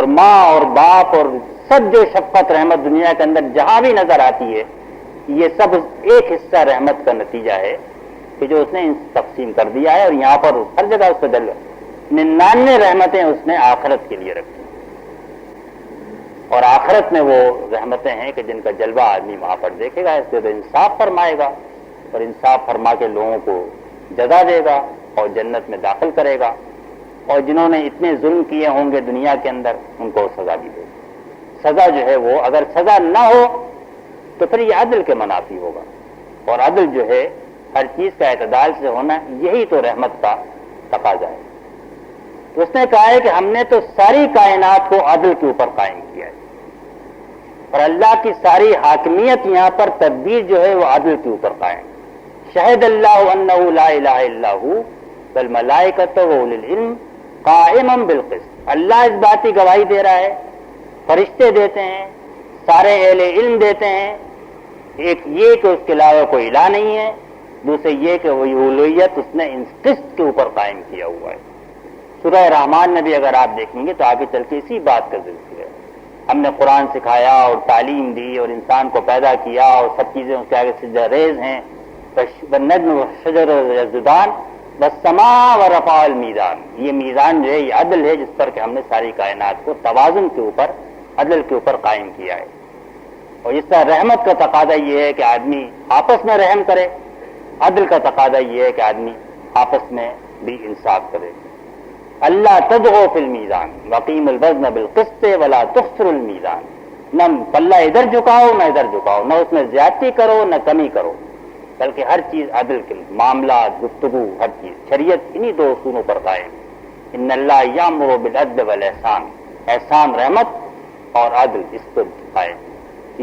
اور ماں اور باپ اور سب جو شفقت رحمت دنیا کے اندر جہاں بھی نظر آتی ہے، یہ سب ایک حصہ رحمت کا نتیجہ ہے کہ جو اس نے تقسیم کر دیا ہے، اور یہاں پر ہر جگہ اس پہ 99 رحمتیں اس نے آخرت کے لیے رکھی، اور آخرت میں وہ رحمتیں ہیں کہ جن کا جلوہ آدمی وہاں پر دیکھے گا، اس سے تو انصاف فرمائے گا اور انصاف فرما کے لوگوں کو جزا دے گا اور جنت میں داخل کرے گا، اور جنہوں نے اتنے ظلم کیے ہوں گے دنیا کے اندر ان کو سزا بھی دے گا۔ سزا جو ہے وہ اگر سزا نہ ہو تو پھر یہ عدل کے منافی ہوگا، اور عدل جو ہے ہر چیز کا اعتدال سے ہونا، یہی تو رحمت کا تقاضا ہے۔ تو اس نے کہا ہے کہ ہم نے تو ساری کائنات کو عدل کے اوپر قائم کیا ہے، اور اللہ کی ساری حاکمیت یہاں پر تدبیر جو ہے وہ عدل کے اوپر قائم۔ شہد اللہ انہ لا الہ الا ہو والملائکۃ واولی العلم قائما بالقسط، اللہ اس بات کی گواہی دے رہا ہے، فرشتے دیتے ہیں، سارے اہل علم دیتے ہیں، ایک یہ کہ اس کے علاوہ کوئی الہ نہیں ہے، دوسرے یہ کہ وہ الوہیت اس نے ان قسط کے اوپر قائم کیا ہوا ہے۔ سورہ رحمان میں بھی اگر آپ دیکھیں گے تو آگے چل کے اسی بات کا ذکر ہے۔ ہم نے قرآن سکھایا اور تعلیم دی اور انسان کو پیدا کیا، اور سب چیزیں اس کے آگے سجدہ ریز ہیں، والنجم والشجر یسجدان والسماء ورفع المیزان، یہ میزان جو ہے یہ عدل ہے جس پر کہ ہم نے ساری کائنات کو توازن کے اوپر، عدل کے اوپر قائم کیا ہے۔ اور اس طرح رحمت کا تقاضا یہ ہے کہ آدمی آپس میں رحم کرے، عدل کا تقاضا یہ ہے کہ آدمی آپس میں بھی انصاف کرے۔ اللہ تطغوا فی المیزان وقیم الوزن بالقسط ولا تخسروا المیزان، نہ پلہ ادھر جھکاؤ نہ ادھر جھکاؤ، نہ اس میں زیادتی کرو نہ کمی کرو، بلکہ ہر چیز عدل کے معاملات، گفتگو، ہر چیز شریعت انہی دو اصولوں پر قائم۔ ان اللہ یامر بالعدل والاحسان، احسان رحمت اور عدل اس پر قائم۔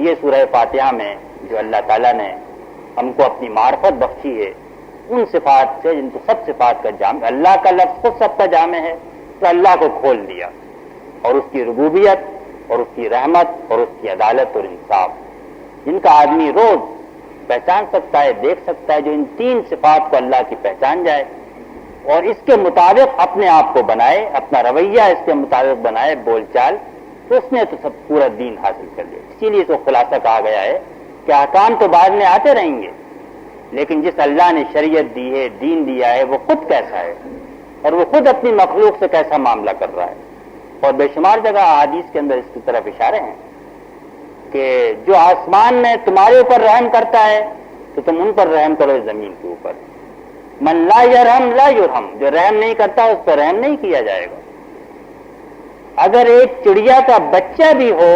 یہ سورہ فاتحہ میں جو اللہ تعالیٰ نے ہم کو اپنی معرفت بخشی ہے ان صفات سے جن کو سب صفات کا جامع، اللہ کا لفظ خود سب کا جامع ہے، تو اللہ کو کھول دیا، اور اس کی ربوبیت اور اس کی رحمت اور اس کی عدالت اور انصاف، جن کا آدمی روز پہچان سکتا ہے، دیکھ سکتا ہے، جو ان تین صفات کو اللہ کی پہچان جائے اور اس کے مطابق اپنے آپ کو بنائے، اپنا رویہ اس کے مطابق بنائے، بول چال، تو اس نے تو سب پورا دین حاصل کر لیا۔ اسی لیے اس کو خلاصہ کہا گیا ہے کہ احکام تو بعد میں آتے رہیں گے، لیکن جس اللہ نے شریعت دی ہے، دین دیا ہے، وہ خود کیسا ہے اور وہ خود اپنی مخلوق سے کیسا معاملہ کر رہا ہے۔ اور بے شمار جگہ احادیث کے اندر اس کی طرف اشارے ہیں کہ جو آسمان میں تمہارے اوپر رحم کرتا ہے تو تم ان پر رحم کرو، زمین کے اوپر۔ من لا یرحم لا یرحم، جو رحم نہیں کرتا اس پر رحم نہیں کیا جائے گا۔ اگر ایک چڑیا کا بچہ بھی ہو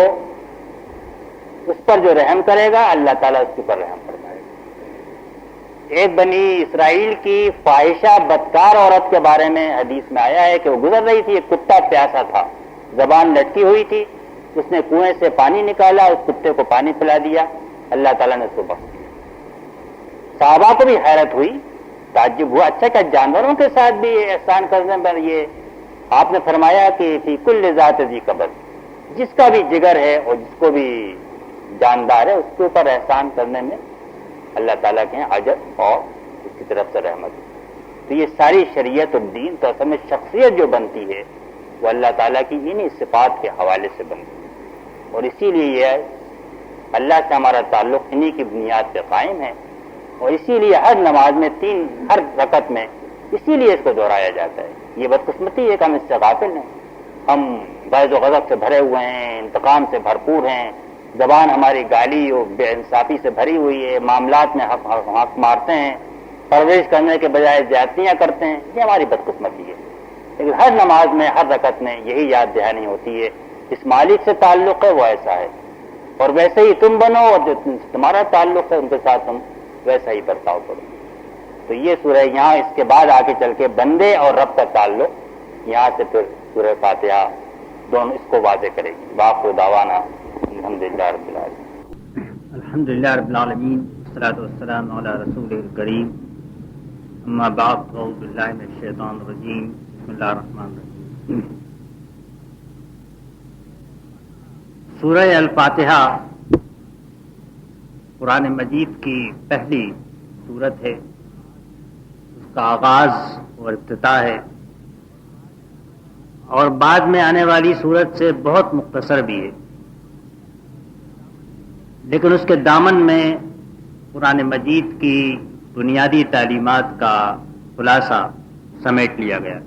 اس پر جو رحم کرے گا اللہ تعالیٰ اس کے اوپر رحم فرمائے گا۔ ایک بنی اسرائیل کی فاحشہ بدکار عورت کے بارے میں حدیث میں آیا ہے کہ وہ گزر رہی تھی، ایک کتا پیاسا تھا، زبان لٹکی ہوئی تھی، اس نے کنویں سے پانی نکالا، اس کتے کو پانی پلا دیا، اللہ تعالیٰ نے اس کو بخش دیا۔ صحابہ کو بھی حیرت ہوئی، تعجب ہوا، اچھا کیا جانوروں کے ساتھ بھی یہ احسان کرنے پر؟ یہ آپ نے فرمایا کہ فی کل ذات ذی قبر، جس کا بھی جگر ہے اور جس کو بھی جاندار ہے اس کے اوپر احسان کرنے میں اللہ تعالیٰ کے ہیں اجر اور اس کی طرف سے رحمت۔ تو یہ ساری شریعت اور دین تو اصل میں شخصیت جو بنتی ہے وہ اللہ تعالیٰ کی انہی صفات کے حوالے سے بنتی ہے، اور اسی لیے یہ اللہ سے ہمارا تعلق انہی کی بنیاد پہ قائم ہے، اور اسی لیے ہر نماز میں ہر رکعت میں اسی لیے اس کو دہرایا جاتا ہے۔ یہ بدقسمتی ہے کہ ہم اس سے غافل ہیں، ہم غیظ و غضب سے بھرے ہوئے ہیں، انتقام سے بھرپور ہیں، زبان ہماری گالی اور بے انصافی سے بھری ہوئی ہے، معاملات میں حق مارتے ہیں، پرورش کرنے کے بجائے زیادتیاں کرتے ہیں، یہ ہماری بدقسمتی ہے۔ لیکن ہر نماز میں ہر رکعت میں یہی یاد دہانی ہوتی ہے، جس مالک سے تعلق ہے وہ ایسا ہے، اور ویسے ہی تم بنو، اور جو تمہارا تعلق ہے ان کے ساتھ تم ویسا ہی برتاؤ کرو۔ تو یہ سورہ یہاں اس کے بعد آگے چل کے بندے اور رب کا تعلق، یہاں سے پھر سورہ فاتحہ دونوں اس کو واضح کرے گی۔ وآخر دعوانا الحمدللہ رب العالمین۔ الحمدللہ رب العالمین، والصلاۃ والسلام علی رسول الکریم، اما بعد، اعوذ باللہ من الشیطان الرجیم، بسم اللہ الرحمن الرحیم۔ سورہ الفاتحہ قرآن مجید کی پہلی سورت ہے، اس کا آغاز اور افتتاح ہے، اور بعد میں آنے والی صورت سے بہت مختصر بھی ہے، لیکن اس کے دامن میں قرآن مجید کی بنیادی تعلیمات کا خلاصہ سمیٹ لیا گیا۔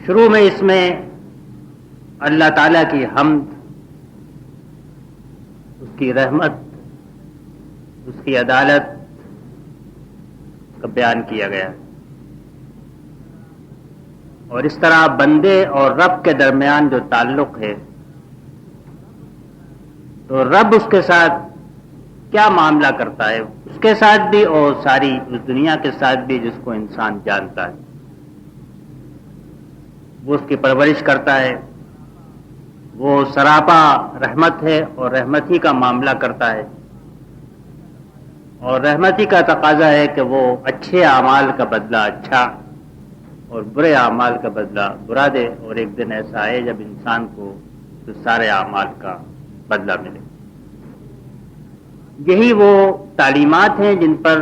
شروع میں اس میں اللہ تعالیٰ کی حمد، اس کی رحمت، اس کی عدالت کا بیان کیا گیا، اور اس طرح بندے اور رب کے درمیان جو تعلق ہے، تو رب اس کے ساتھ کیا معاملہ کرتا ہے، اس کے ساتھ بھی اور ساری اس دنیا کے ساتھ بھی جس کو انسان جانتا ہے، وہ اس کی پرورش کرتا ہے، وہ سراپا رحمت ہے اور رحمت ہی کا معاملہ کرتا ہے، اور رحمت ہی کا تقاضا ہے کہ وہ اچھے اعمال کا بدلہ اچھا اور برے اعمال کا بدلہ برا دے، اور ایک دن ایسا آئے جب انسان کو تو سارے اعمال کا بدلہ ملے۔ یہی وہ تعلیمات ہیں جن پر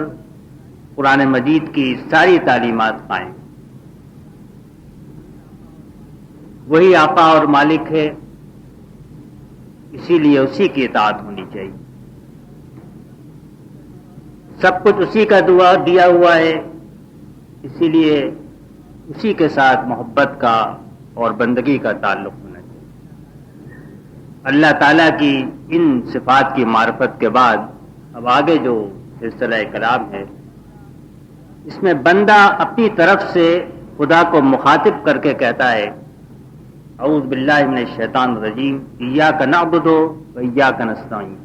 قرآن مجید کی ساری تعلیمات قائم، وہی آقا اور مالک ہے، اسی لیے اسی کی اطاعت ہونی چاہیے۔ سب کچھ اسی کا دعا دیا ہوا ہے، اسی لیے اسی کے ساتھ محبت کا اور بندگی کا تعلق ہونا چاہیے۔ اللہ تعالیٰ کی ان صفات کی معرفت کے بعد اب آگے جو سلسلہ کلام ہے، اس میں بندہ اپنی طرف سے خدا کو مخاطب کر کے کہتا ہے، اعوذ باللہ من الشیطان الرجیم، ایاک نعبد و ایاک نستعین،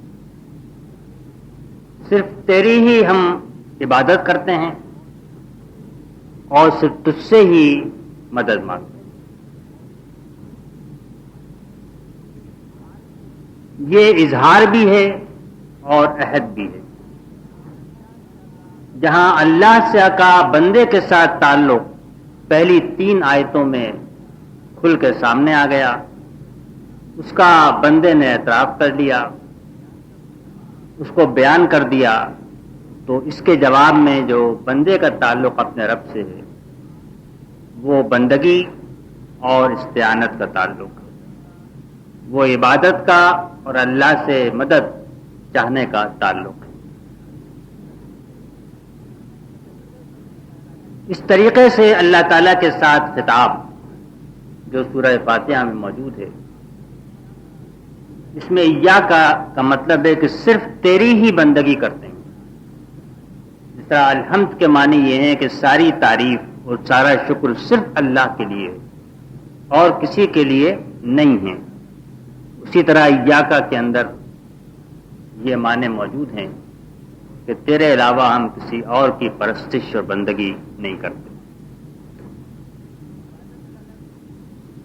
صرف تیری ہی ہم عبادت کرتے ہیں اور صرف تجھ سے ہی مدد مانگتے ہیں۔ یہ اظہار بھی ہے اور عہد بھی ہے۔ جہاں اللہ سے کا بندے کے ساتھ تعلق پہلی 3 آیتوں میں کھل کے سامنے آ گیا، اس کا بندے نے اعتراف کر لیا، اس کو بیان کر دیا، تو اس کے جواب میں جو بندے کا تعلق اپنے رب سے ہے وہ بندگی اور استعانت کا تعلق ہے، وہ عبادت کا اور اللہ سے مدد چاہنے کا تعلق ہے۔ اس طریقے سے اللہ تعالیٰ کے ساتھ خطاب جو سورہ فاتحہ میں موجود ہے، اس میں ایاک کا مطلب ہے کہ صرف تیری ہی بندگی کرتے ہیں۔ جس طرح الحمد کے معنی یہ ہے کہ ساری تعریف اور سارا شکر صرف اللہ کے لیے اور کسی کے لیے نہیں ہے، اسی طرح ایاک کے اندر یہ معنی موجود ہیں کہ تیرے علاوہ ہم کسی اور کی پرستش اور بندگی نہیں کرتے۔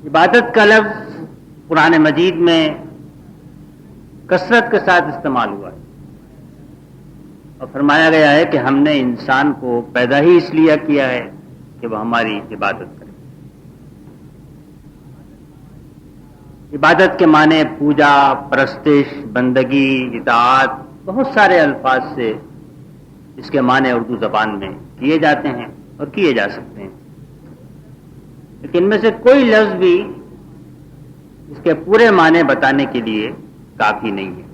عبادت کا لفظ قرآن مجید میں کثرت کے ساتھ استعمال ہوا ہے، اور فرمایا گیا ہے کہ ہم نے انسان کو پیدا ہی اس لیے کیا ہے کہ وہ ہماری عبادت کرے۔ عبادت کے معنی پوجا، پرستش، بندگی، اطاعت، بہت سارے الفاظ سے اس کے معنی اردو زبان میں کیے جاتے ہیں اور کیے جا سکتے ہیں، لیکن ان میں سے کوئی لفظ بھی اس کے پورے معنی بتانے کے لیے کافی نہیں ہے۔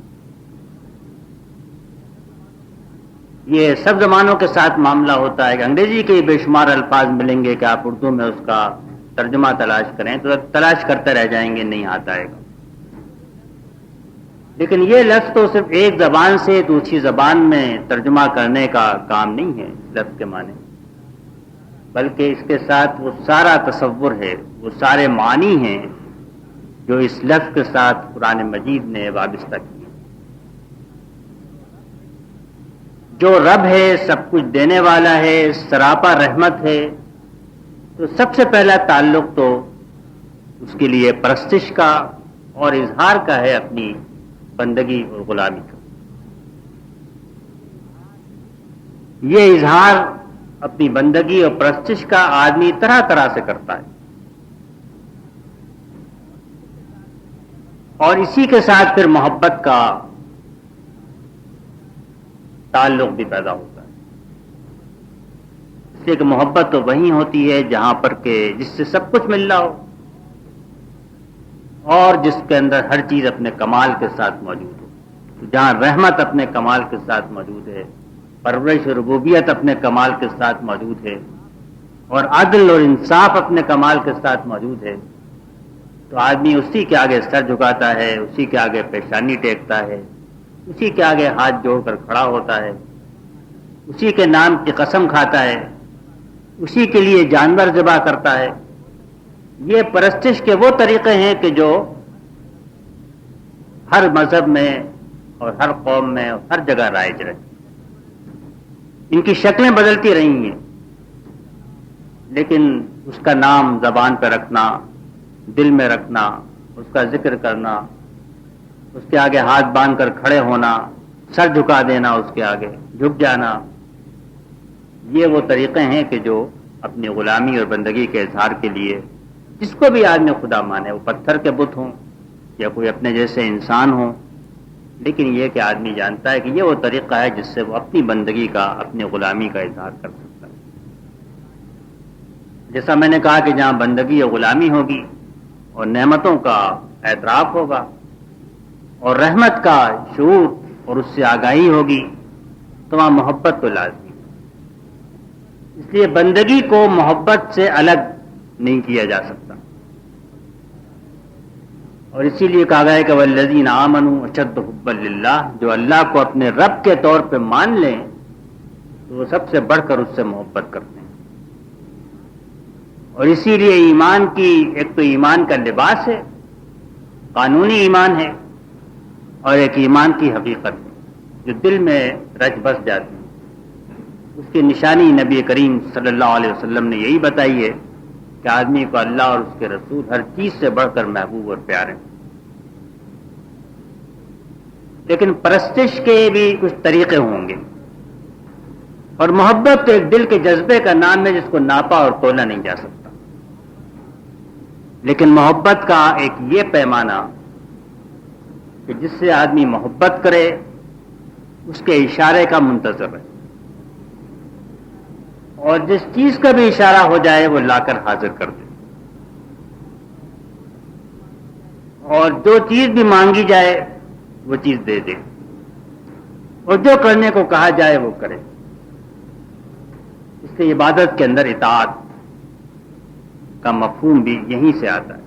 یہ سب زبانوں کے ساتھ معاملہ ہوتا ہے کہ انگریزی کے بے شمار الفاظ ملیں گے کہ آپ اردو میں اس کا ترجمہ تلاش کریں تو تلاش کرتے رہ جائیں گے، نہیں آتا ہے گا۔ لیکن یہ لفظ تو صرف ایک زبان سے دوسری زبان میں ترجمہ کرنے کا کام نہیں ہے اس لفظ کے معنی، بلکہ اس کے ساتھ وہ سارا تصور ہے، وہ سارے معنی ہیں جو اس لفظ کے ساتھ قرآن مجید نے وابستہ کیے۔ جو رب ہے، سب کچھ دینے والا ہے، سراپا رحمت ہے، تو سب سے پہلا تعلق تو اس کے لیے پرستش کا اور اظہار کا ہے، اپنی بندگی اور غلامی کا۔ یہ اظہار اپنی بندگی اور پرستش کا آدمی طرح طرح سے کرتا ہے، اور اسی کے ساتھ پھر محبت کا تعلق بھی پیدا ہوتا ہے۔ اس لیے کہ محبت تو وہیں ہوتی ہے جہاں پر کہ جس سے سب کچھ مل رہا ہو اور جس کے اندر ہر چیز اپنے کمال کے ساتھ موجود ہو، جہاں رحمت اپنے کمال کے ساتھ موجود ہے، پرورش اور ربوبیت اپنے کمال کے ساتھ موجود ہے، اور عدل اور انصاف اپنے کمال کے ساتھ موجود ہے، تو آدمی اسی کے آگے سر جھکاتا ہے، اسی کے آگے پیشانی ٹیکتا ہے، اسی کے آگے ہاتھ جوڑ کر کھڑا ہوتا ہے، اسی کے نام کی قسم کھاتا ہے، اسی کے لیے جانور ذبح کرتا ہے۔ یہ پرستش کے وہ طریقے ہیں کہ جو ہر مذہب میں اور ہر قوم میں اور ہر جگہ رائج رہے۔ ان کی شکلیں بدلتی رہی ہیں، لیکن اس کا نام زبان پہ رکھنا، دل میں رکھنا، اس کا ذکر کرنا، اس کے آگے ہاتھ باندھ کر کھڑے ہونا، سر جھکا دینا، اس کے آگے جھک جانا، یہ وہ طریقے ہیں کہ جو اپنی غلامی اور بندگی کے اظہار کے لیے جس کو بھی آدمی خدا مانے، وہ پتھر کے بت ہوں یا کوئی اپنے جیسے انسان ہوں، لیکن یہ کہ آدمی جانتا ہے کہ یہ وہ طریقہ ہے جس سے وہ اپنی بندگی کا، اپنی غلامی کا اظہار کر سکتا ہے۔ جیسا میں نے کہا کہ جہاں بندگی اور غلامی ہوگی اور نعمتوں کا اعتراف ہوگا اور رحمت کا شعور اور اس سے آگاہی ہوگی تو وہاں محبت تو لازمی ہے۔ اس لیے بندگی کو محبت سے الگ نہیں کیا جا سکتا، اور اسی لیے کہا گیا ہے کہ والذین آمنوا اشد حبا للہ، جو اللہ کو اپنے رب کے طور پہ مان لیں تو وہ سب سے بڑھ کر اس سے محبت کرتے ہیں۔ اور اسی لیے ایمان کی ایک تو ایمان کا لباس ہے، قانونی ایمان ہے، اور ایک ایمان کی حقیقت ہے جو دل میں رچ بس جاتی ہے۔ اس کی نشانی نبی کریم صلی اللہ علیہ وسلم نے یہی بتائی ہے کہ آدمی کو اللہ اور اس کے رسول ہر چیز سے بڑھ کر محبوب اور پیارے۔ لیکن پرستش کے بھی کچھ طریقے ہوں گے، اور محبت تو ایک دل کے جذبے کا نام ہے جس کو ناپا اور تولا نہیں جا سکتا۔ لیکن محبت کا ایک یہ پیمانہ کہ جس سے آدمی محبت کرے اس کے اشارے کا منتظر ہے، اور جس چیز کا بھی اشارہ ہو جائے وہ لا کر حاضر کر دے، اور جو چیز بھی مانگی جائے وہ چیز دے دے، اور جو کرنے کو کہا جائے وہ کرے۔ اس سے عبادت کے اندر اطاعت کا مفہوم بھی یہیں سے آتا ہے۔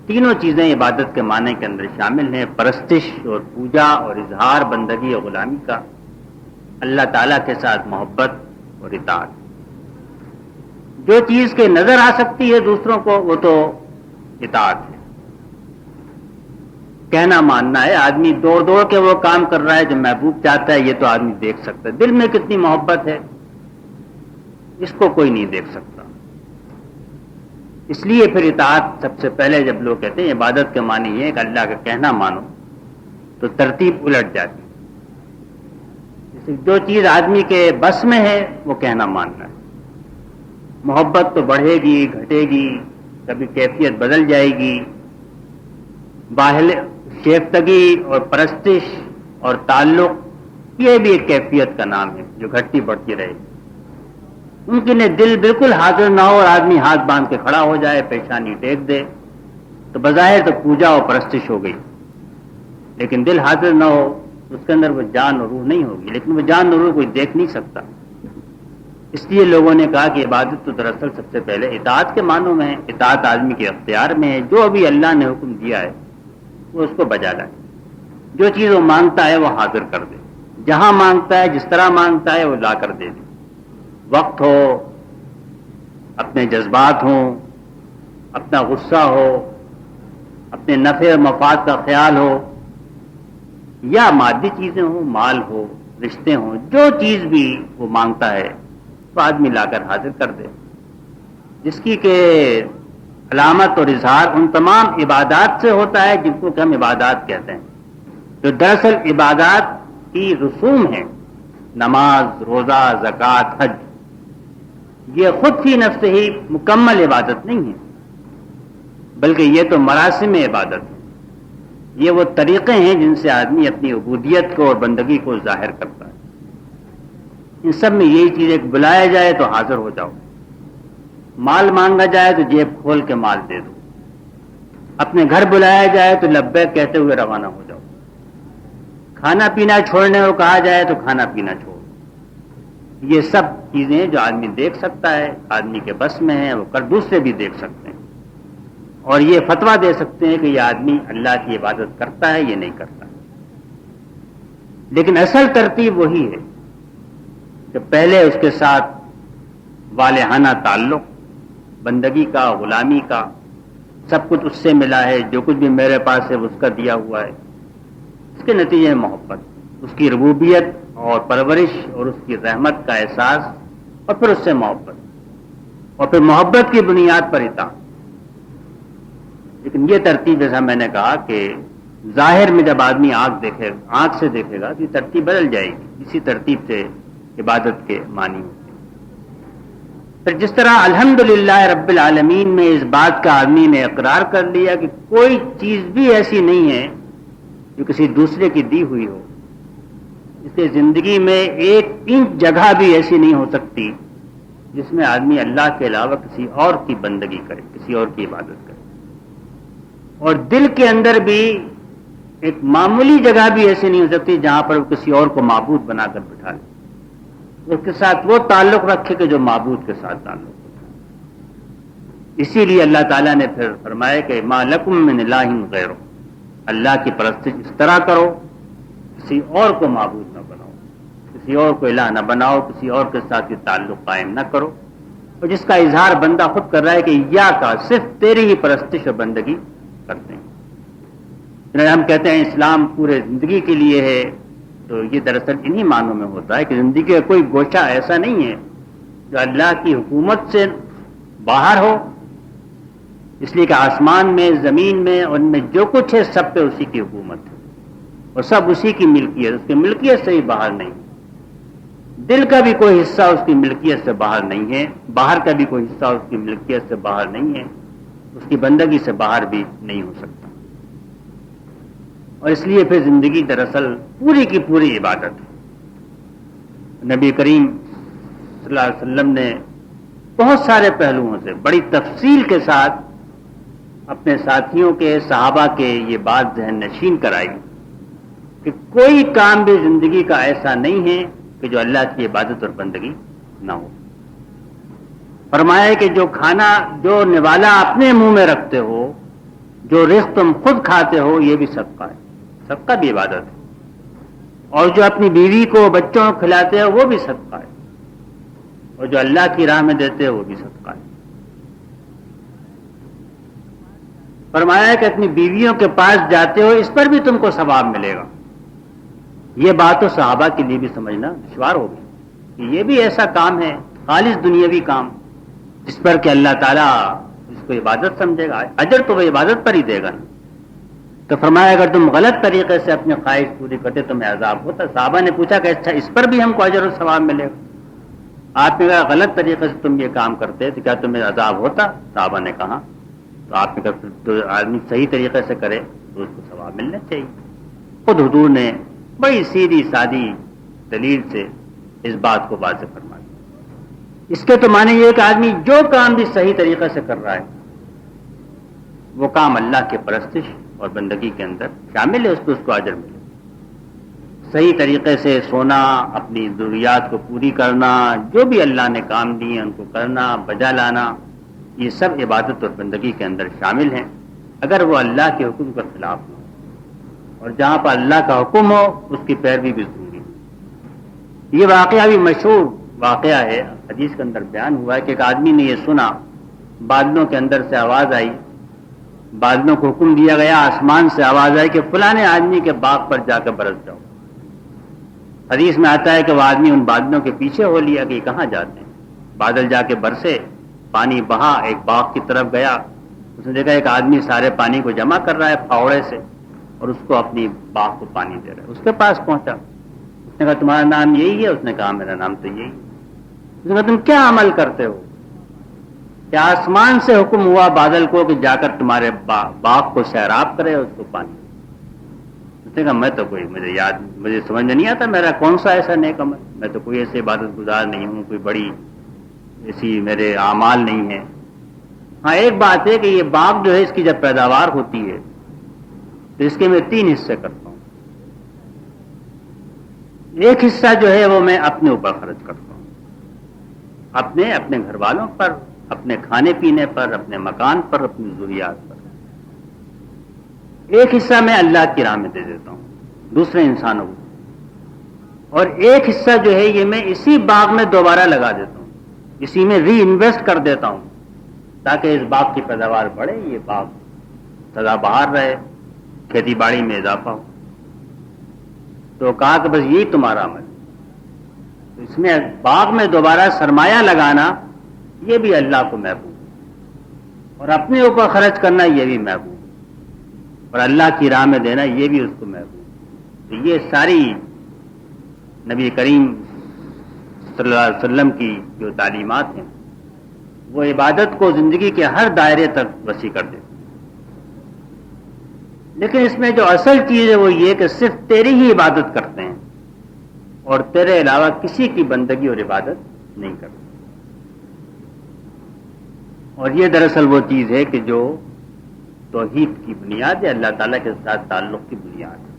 تینوں چیزیں عبادت کے معنی کے اندر شامل ہیں، پرستش اور پوجا اور اظہار بندگی اور غلامی کا، اللہ تعالیٰ کے ساتھ محبت اور اطاعت۔ جو چیز کے نظر آ سکتی ہے دوسروں کو وہ تو اطاعت ہے، کہنا ماننا ہے۔ آدمی دوڑ دوڑ کے وہ کام کر رہا ہے جو محبوب چاہتا ہے، یہ تو آدمی دیکھ سکتا ہے، دل میں کتنی محبت ہے اس کو کوئی نہیں دیکھ سکتا۔ اس لیے پھر اطاعت سب سے پہلے جب لوگ کہتے ہیں عبادت کے معنی یہ ہے کہ اللہ کا کہنا مانو، تو ترتیب الٹ جاتی ہے۔ جو چیز آدمی کے بس میں ہے وہ کہنا ماننا ہے۔ محبت تو بڑھے گی گھٹے گی، کبھی کیفیت بدل جائے گی، باہر شیفتگی اور پرستش اور تعلق یہ بھی ایک کیفیت کا نام ہے جو گھٹتی بڑھتی رہے گی۔ ممکن ہے دل بالکل حاضر نہ ہو اور آدمی ہاتھ باندھ کے کھڑا ہو جائے، پیشانی ٹیک دے، تو بظاہر تو پوجا اور پرستش ہو گئی، لیکن دل حاضر نہ ہو اس کے اندر وہ جان اور روح نہیں ہوگی، لیکن وہ جان اور روح کوئی دیکھ نہیں سکتا۔ اس لیے لوگوں نے کہا کہ عبادت تو دراصل سب سے پہلے اطاعت کے معنوں میں ہے، اطاعت آدمی کے اختیار میں ہے، جو ابھی اللہ نے حکم دیا ہے وہ اس کو بجا لائے، جو چیز وہ مانگتا ہے وہ حاضر کر دے، جہاں مانگتا ہے جس طرح مانگتا ہے وہ لا کر دے دے، وقت ہو، اپنے جذبات ہوں، اپنا غصہ ہو، اپنے نفع اور مفاد کا خیال ہو، یا مادی چیزیں ہوں، مال ہو، رشتے ہوں، جو چیز بھی وہ مانگتا ہے وہ آدمی لا کر حاضر کر دے، جس کی کہ علامت اور اظہار ان تمام عبادات سے ہوتا ہے جن کو کہ ہم عبادات کہتے ہیں، جو دراصل عبادات کی رسوم ہیں، نماز، روزہ، زکوٰۃ، حج، یہ خود فی نفس ہی مکمل عبادت نہیں ہے، بلکہ یہ تو مراسم عبادت ہے، یہ وہ طریقے ہیں جن سے آدمی اپنی عبودیت کو اور بندگی کو ظاہر کرتا ہے۔ ان سب میں یہی چیز ہے کہ بلایا جائے تو حاضر ہو جاؤ، مال مانگا جائے تو جیب کھول کے مال دے دو، اپنے گھر بلایا جائے تو لبیک کہتے ہوئے روانہ ہو جاؤ، کھانا پینا چھوڑنے کو کہا جائے تو کھانا پینا چھوڑو۔ یہ سب چیزیں جو آدمی دیکھ سکتا ہے، آدمی کے بس میں ہیں، وہ کر دوسرے بھی دیکھ سکتے ہیں، اور یہ فتویٰ دے سکتے ہیں کہ یہ آدمی اللہ کی عبادت کرتا ہے یا نہیں کرتا۔ لیکن اصل ترتیب وہی ہے کہ پہلے اس کے ساتھ والہانہ تعلق، بندگی کا، غلامی کا، سب کچھ اس سے ملا ہے، جو کچھ بھی میرے پاس ہے اس کا دیا ہوا ہے، اس کے نتیجے میں محبت، اس کی ربوبیت اور پرورش اور اس کی رحمت کا احساس، اور پھر اس سے محبت، اور پھر محبت کی بنیاد پر اطاعت۔ لیکن یہ ترتیب جیسا میں نے کہا کہ ظاہر میں جب آدمی آنکھ سے دیکھے گا تو یہ ترتیب بدل جائے گی، اسی ترتیب سے عبادت کے معنی ہوتے ہیں۔ پھر جس طرح الحمدللہ رب العالمین میں اس بات کا آدمی نے اقرار کر لیا کہ کوئی چیز بھی ایسی نہیں ہے جو کسی دوسرے کی دی ہوئی ہو، اس لیے زندگی میں ایک انچ جگہ بھی ایسی نہیں ہو سکتی جس میں آدمی اللہ کے علاوہ کسی اور کی بندگی کرے، کسی اور کی عبادت کرے، اور دل کے اندر بھی ایک معمولی جگہ بھی ایسی نہیں ہو سکتی جہاں پر وہ کسی اور کو معبود بنا کر بٹھا لے، اس کے ساتھ وہ تعلق رکھے کہ جو معبود کے ساتھ تعلق رکھے۔ اسی لیے اللہ تعالیٰ نے پھر فرمایا کہ ما لکم من الہ غیرہ، اللہ کی پرستش اس طرح کرو، کسی اور کو معبود نہ بناؤ، کسی اور کو الہ نہ بناؤ، کسی اور کے ساتھ یہ تعلق قائم نہ کرو، اور جس کا اظہار بندہ خود کر رہا ہے کہ یا کا صرف تیری ہی پرستش اور بندگی کرتے ہیں۔ ہم کہتے ہیں اسلام پورے زندگی کے لیے ہے، تو یہ دراصل انہی معنوں میں ہوتا ہے کہ زندگی کا کوئی گوشہ ایسا نہیں ہے جو اللہ کی حکومت سے باہر ہو، اس لیے کہ آسمان میں، زمین میں، ان میں جو کچھ ہے سب پہ اسی کی حکومت ہے، اور سب اسی کی ملکیت، اس کی ملکیت سے ہی باہر نہیں۔ دل کا بھی کوئی حصہ اس کی ملکیت سے باہر نہیں ہے، باہر کا بھی کوئی حصہ اس کی ملکیت سے باہر نہیں ہے، اس کی بندگی سے باہر بھی نہیں ہو سکتا، اور اس لیے پھر زندگی دراصل پوری کی پوری عبادت ہے۔ نبی کریم صلی اللہ علیہ وسلم نے بہت سارے پہلوؤں سے بڑی تفصیل کے ساتھ اپنے ساتھیوں کے، صحابہ کے یہ بات ذہن نشین کرائی کہ کوئی کام بھی زندگی کا ایسا نہیں ہے کہ جو اللہ کی عبادت اور بندگی نہ ہو۔ فرمایا کہ جو کھانا، جو نوالا اپنے منہ میں رکھتے ہو، جو رزق تم خود کھاتے ہو، یہ بھی صدقہ ہے، صدقہ بھی عبادت ہے، اور جو اپنی بیوی کو، بچوں کو کھلاتے ہو وہ بھی صدقہ ہے، اور جو اللہ کی راہ میں دیتے ہو وہ بھی صدقہ ہے۔ فرمایا کہ اپنی بیویوں کے پاس جاتے ہو، اس پر بھی تم کو ثواب ملے گا۔ یہ بات تو صحابہ کے لیے بھی سمجھنا دشوار ہوگی کہ یہ بھی ایسا کام ہے، خالص دنیاوی کام، جس پر کہ اللہ تعالیٰ اس کو عبادت سمجھے گا، اجر تو وہ عبادت پر ہی دے گا نا۔ تو فرمایا اگر تم غلط طریقے سے اپنی خواہش پوری کرتے تمہیں عذاب ہوتا۔ صحابہ نے پوچھا کہ اچھا اس پر بھی ہم کو اجر و ثواب ملے گا؟ آپ نے کہا غلط طریقے سے تم یہ کام کرتے تو کیا تمہیں عذاب ہوتا؟ صحابہ نے کہا تو آپ نے کہا تو آدمی صحیح طریقے سے کرے تو اس کو ثواب ملنا چاہیے۔ خود حضور نے بڑی سیدھی سادی دلیل سے اس بات کو واضح فرما دیا۔ اس کے تو معنی یہ کہ آدمی جو کام بھی صحیح طریقے سے کر رہا ہے وہ کام اللہ کے پرستش اور بندگی کے اندر شامل ہے، اس کو اجر ملے۔ صحیح طریقے سے سونا، اپنی ضروریات کو پوری کرنا، جو بھی اللہ نے کام دیے ان کو کرنا، بجا لانا، یہ سب عبادت اور بندگی کے اندر شامل ہیں، اگر وہ اللہ کے حکم کے خلاف ہو، اور جہاں پر اللہ کا حکم ہو اس کی پیروی بھی ضروری ہے۔ یہ واقعہ بھی مشہور واقعہ ہے، حدیث کے اندر بیان ہوا ہے کہ ایک آدمی نے یہ سنا، بادلوں کے اندر سے آواز آئی، بادلوں کو حکم دیا گیا، آسمان سے آواز آئی کہ فلاں آدمی کے باغ پر جا کے برس جاؤ۔ حدیث میں آتا ہے کہ وہ آدمی ان بادلوں کے پیچھے ہو لیا کہ یہ کہاں جاتے ہیں۔ بادل جا کے برسے، پانی بہا، ایک باغ کی طرف گیا، اس نے دیکھا ایک آدمی سارے پانی کو جمع کر رہا ہے پھاوڑے سے اور اس کو اپنی باغ کو پانی دے رہا ہے۔ اس کے پاس پہنچا، اس نے کہا تمہارا نام یہی ہے؟ اس نے کہا میرا نام تو یہی ہے۔ اس نے کہا تم کیا عمل کرتے ہو؟ کہ آسمان سے حکم ہوا بادل کو کہ جا کر تمہارے باغ کو سیراب کرے اور اس کو پانی۔ نے کہا مجھے سمجھ میں نہیں آتا میرا کون سا ایسا نیک عمل، میں تو کوئی ایسے عبادت گزار نہیں ہوں، کوئی بڑی ایسی میرے اعمال نہیں ہیں۔ ہاں ایک بات ہے کہ یہ باغ جو ہے اس کی جب پیداوار ہوتی ہے تو اس کے میں 3 حصے کرتا ہوں۔ ایک حصہ جو ہے وہ میں اپنے اوپر خرچ کرتا ہوں، اپنے گھر والوں پر، اپنے کھانے پینے پر، اپنے مکان پر، اپنی ضروریات پر۔ ایک حصہ میں اللہ کی راہ میں دے دیتا ہوں، دوسرے انسانوں کو، اور ایک حصہ جو ہے یہ میں اسی باغ میں دوبارہ لگا دیتا ہوں، اسی میں ری انویسٹ کر دیتا ہوں تاکہ اس باغ کی پیداوار بڑھے، یہ باغ سدا بہار رہے، کھیتی باڑی میں اضافہ ہو۔ تو کہا کہ بس یہی تمہارا عمل، تو اس میں باغ میں دوبارہ سرمایہ لگانا یہ بھی اللہ کو محبوب ہے، اور اپنے اوپر خرچ کرنا یہ بھی محبوب ہے، اور اللہ کی راہ میں دینا یہ بھی اس کو محبوب ہے۔ تو یہ ساری نبی کریم صلی اللہ علیہ وسلم کی جو تعلیمات ہیں وہ عبادت کو زندگی کے ہر دائرے تک وسیع کر دیتے ہیں۔ لیکن اس میں جو اصل چیز ہے وہ یہ کہ صرف تیری ہی عبادت کرتے ہیں اور تیرے علاوہ کسی کی بندگی اور عبادت نہیں کرتے، اور یہ دراصل وہ چیز ہے کہ جو توحید کی بنیاد ہے، اللہ تعالیٰ کے ساتھ تعلق کی بنیاد ہے۔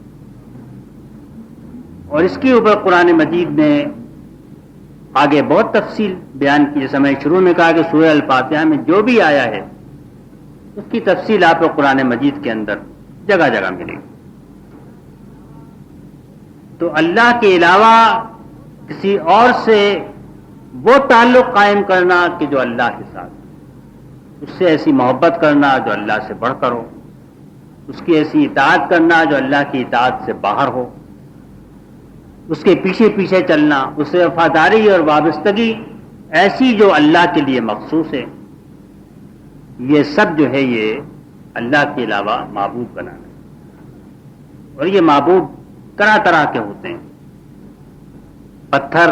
اور اس کے اوپر قرآن مجید نے آگے بہت تفصیل بیان کی، جیسے میں شروع میں کہا کہ سورہ الفاتحہ میں جو بھی آیا ہے اس کی تفصیل آپ کو قرآن مجید کے اندر جگہ جگہ ملے گی۔ تو اللہ کے علاوہ کسی اور سے وہ تعلق قائم کرنا کہ جو اللہ کے ساتھ، اس سے ایسی محبت کرنا جو اللہ سے بڑھ کر ہو، اس کی ایسی اطاعت کرنا جو اللہ کی اطاعت سے باہر ہو، اس کے پیچھے پیچھے چلنا، اس سے وفاداری اور وابستگی ایسی جو اللہ کے لیے مخصوص ہے، یہ سب جو ہے یہ اللہ کے علاوہ معبود بنانا ہے۔ اور یہ معبود طرح طرح کے ہوتے ہیں، پتھر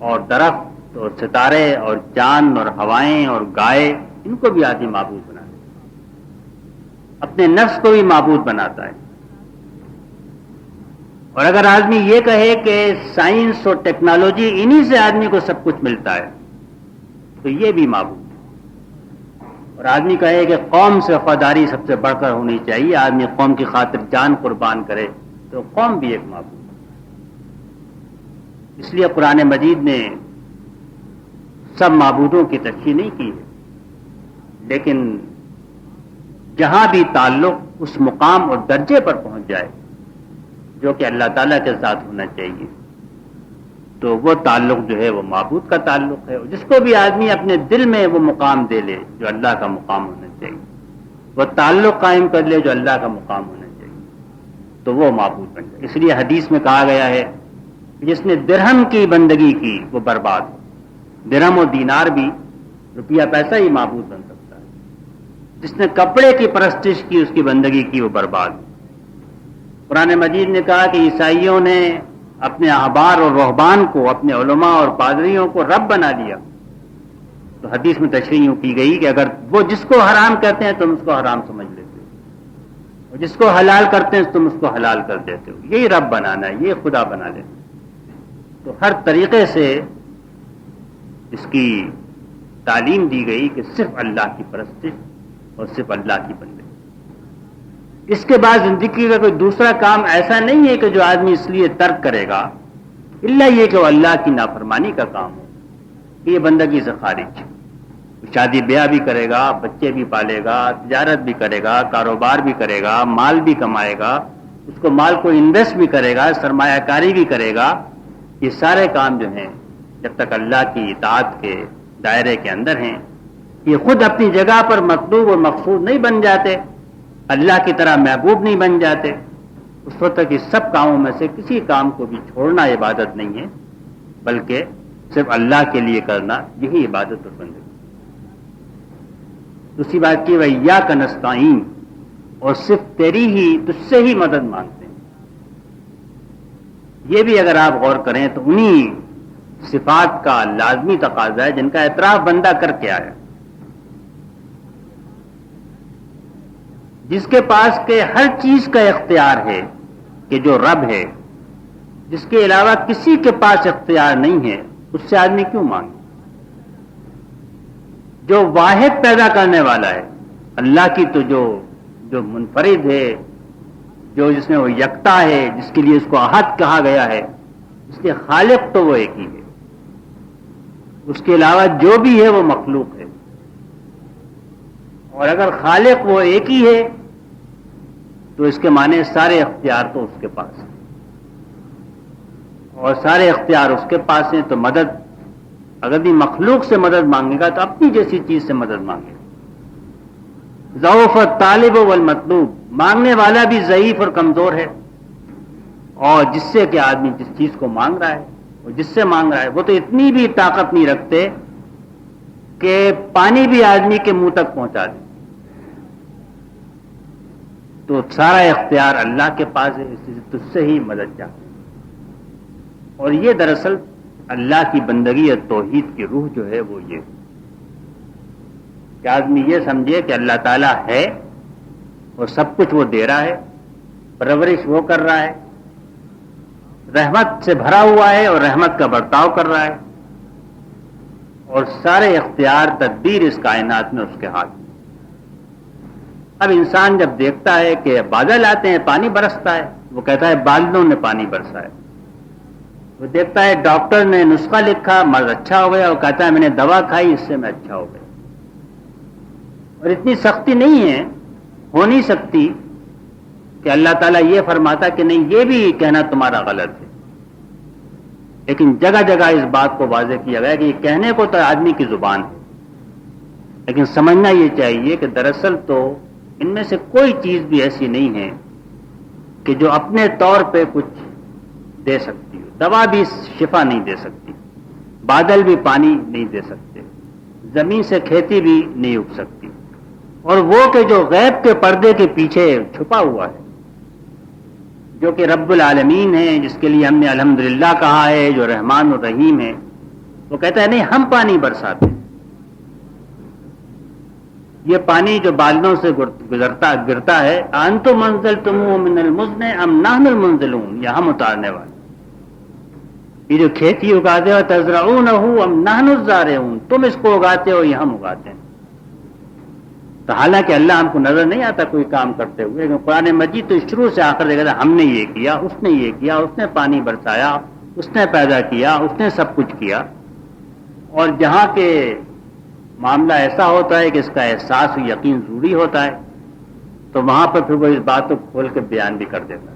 اور درخت اور ستارے اور چاند اور ہوائیں اور گائے، ان کو بھی آدمی معبود بناتا ہے، اپنے نفس کو بھی معبود بناتا ہے۔ اور اگر آدمی یہ کہے کہ سائنس اور ٹیکنالوجی انہی سے آدمی کو سب کچھ ملتا ہے تو یہ بھی معبود ہے۔ اور آدمی کہے کہ قوم سے وفاداری سب سے بڑھ کر ہونی چاہیے، آدمی قوم کی خاطر جان قربان کرے تو قوم بھی ایک معبود ہے۔ اس لیے قرآن مجید نے سب معبودوں کی تشریح نہیں کی ہے، لیکن جہاں بھی تعلق اس مقام اور درجے پر پہنچ جائے جو کہ اللہ تعالیٰ کے ساتھ ہونا چاہیے، تو وہ تعلق جو ہے وہ معبود کا تعلق ہے۔ جس کو بھی آدمی اپنے دل میں وہ مقام دے لے جو اللہ کا مقام ہونا چاہیے، وہ تعلق قائم کر لے جو اللہ کا مقام ہونا چاہیے، تو وہ معبود بن جائے۔ اس لیے حدیث میں کہا گیا ہے کہ جس نے درہم کی بندگی کی وہ برباد ہو۔ درہم و دینار بھی، روپیہ پیسہ ہی معبود بن سکتا ہے۔ جس نے کپڑے کی پرستش کی، اس کی بندگی کی، وہ برباد ہو۔ قرآن مجید نے کہا کہ عیسائیوں نے اپنے احبار اور رہبان کو، اپنے علماء اور پادریوں کو رب بنا لیا، تو حدیث میں تشریح یوں کی گئی کہ اگر وہ جس کو حرام کہتے ہیں تم اس کو حرام سمجھ لیتے ہو، اور جس کو حلال کرتے ہیں تم اس کو حلال کر دیتے ہو۔ یہی رب بنانا ہے، یہ خدا بنا لینا۔ تو ہر طریقے سے اس کی تعلیم دی گئی کہ صرف اللہ کی پرستش اور صرف اللہ کی بندگی۔ اس کے بعد زندگی کا کوئی دوسرا کام ایسا نہیں ہے کہ جو آدمی اس لیے ترک کرے گا، الا یہ کہ وہ اللہ کی نافرمانی کا کام ہو، یہ بندگی سے خارج۔ شادی بیاہ بھی کرے گا، بچے بھی پالے گا، تجارت بھی کرے گا، کاروبار بھی کرے گا، مال بھی کمائے گا، اس کو مال کو انویسٹ بھی کرے گا، سرمایہ کاری بھی کرے گا۔ یہ سارے کام جو ہیں جب تک اللہ کی اطاعت کے دائرے کے اندر ہیں، یہ خود اپنی جگہ پر مطلوب اور مقصود نہیں بن جاتے، اللہ کی طرح محبوب نہیں بن جاتے، اس وقت تک اس سب کاموں میں سے کسی کام کو بھی چھوڑنا عبادت نہیں ہے، بلکہ صرف اللہ کے لیے کرنا یہی عبادت اور بندگی۔ دوسری بات کی وَإِيَّاكَ نَسْتَعِينُ، اور صرف تیری ہی، تجھ سے ہی مدد مانگتے ہیں۔ یہ بھی اگر آپ غور کریں تو انہی صفات کا لازمی تقاضا ہے جن کا اعتراف بندہ کر کے آیا۔ جس کے پاس کے ہر چیز کا اختیار ہے، کہ جو رب ہے جس کے علاوہ کسی کے پاس اختیار نہیں ہے اس سے آدمی کیوں مانگے؟ جو واحد پیدا کرنے والا ہے اللہ کی تو جو منفرد ہے، جو جس میں وہ یکتا ہے، جس کے لیے اس کو احد کہا گیا ہے، اس کے خالق تو وہ ایک ہی ہے، اس کے علاوہ جو بھی ہے وہ مخلوق ہے۔ اور اگر خالق وہ ایک ہی ہے تو اس کے معنی سارے اختیار تو اس کے پاس ہیں، اور سارے اختیار اس کے پاس ہیں، تو مدد اگر بھی مخلوق سے مدد مانگے گا تو اپنی جیسی چیز سے مدد مانگے گا۔ ضعف الطالب والمطلوب، مانگنے والا بھی ضعیف اور کمزور ہے، اور جس سے کہ آدمی جس چیز کو مانگ رہا ہے اور جس سے مانگ رہا ہے وہ تو اتنی بھی طاقت نہیں رکھتے کہ پانی بھی آدمی کے منہ تک پہنچا دے۔ تو سارا اختیار اللہ کے پاس ہے، اس لیے تجھ سے ہی مدد چاہتے ہیں۔ اور یہ دراصل اللہ کی بندگی اور توحید کی روح جو ہے وہ یہ کہ آدمی یہ سمجھے کہ اللہ تعالیٰ ہے اور سب کچھ وہ دے رہا ہے، پرورش وہ کر رہا ہے، رحمت سے بھرا ہوا ہے اور رحمت کا برتاؤ کر رہا ہے، اور سارے اختیار تدبیر اس کائنات میں اس کے ہاتھ میں۔ اب انسان جب دیکھتا ہے کہ بادل آتے ہیں، پانی برستا ہے، وہ کہتا ہے بادلوں نے پانی برسا ہے۔ وہ دیکھتا ہے ڈاکٹر نے نسخہ لکھا، مرض اچھا ہو گیا، وہ کہتا ہے میں نے دوا کھائی، اس سے میں اچھا ہو گیا۔ اور اتنی سختی نہیں ہے، ہو نہیں سکتی کہ اللہ تعالیٰ یہ فرماتا کہ نہیں، یہ بھی کہنا تمہارا غلط ہے، لیکن جگہ جگہ اس بات کو واضح کیا گیا کہ یہ کہنے کو تو آدمی کی زبان ہے، لیکن سمجھنا یہ چاہیے کہ دراصل تو ان میں سے کوئی چیز بھی ایسی نہیں ہے کہ جو اپنے طور پہ کچھ دے سکتی ہو۔ دوا بھی شفا نہیں دے سکتی، بادل بھی پانی نہیں دے سکتے، زمین سے کھیتی بھی نہیں اگ سکتی، اور وہ کہ جو غیب کے پردے کے پیچھے چھپا ہوا ہے، جو کہ رب العالمین ہے، جس کے لیے ہم نے الحمدللہ کہا ہے، جو رحمان اور رحیم ہے، وہ کہتا ہے نہیں، ہم پانی برساتے ہیں۔ یہ پانی جو بادلوں سے گرتا ہے، انتم منزلتموہ من المزن ام نحن المنزلون، یہ ہم اتارنے والے۔ یہ جو کھیتی اگاتے ہو، تزرعونہ ام نحن الزارعون، تم اس کو اگاتے ہو یا ہم اگاتے ہیں۔ تو حالانکہ اللہ ہم کو نظر نہیں آتا کوئی کام کرتے ہوئے، لیکن قرآن مجید تو شروع سے آخر دیکھا تھا، ہم نے یہ کیا، اس نے یہ کیا، اس نے پانی برسایا، اس نے پیدا کیا، اس نے سب کچھ کیا۔ اور جہاں کے معاملہ ایسا ہوتا ہے کہ اس کا احساس و یقین ضروری ہوتا ہے، تو وہاں پر پھر وہ اس بات کو کھول کے بیان بھی کر دیتا ہے۔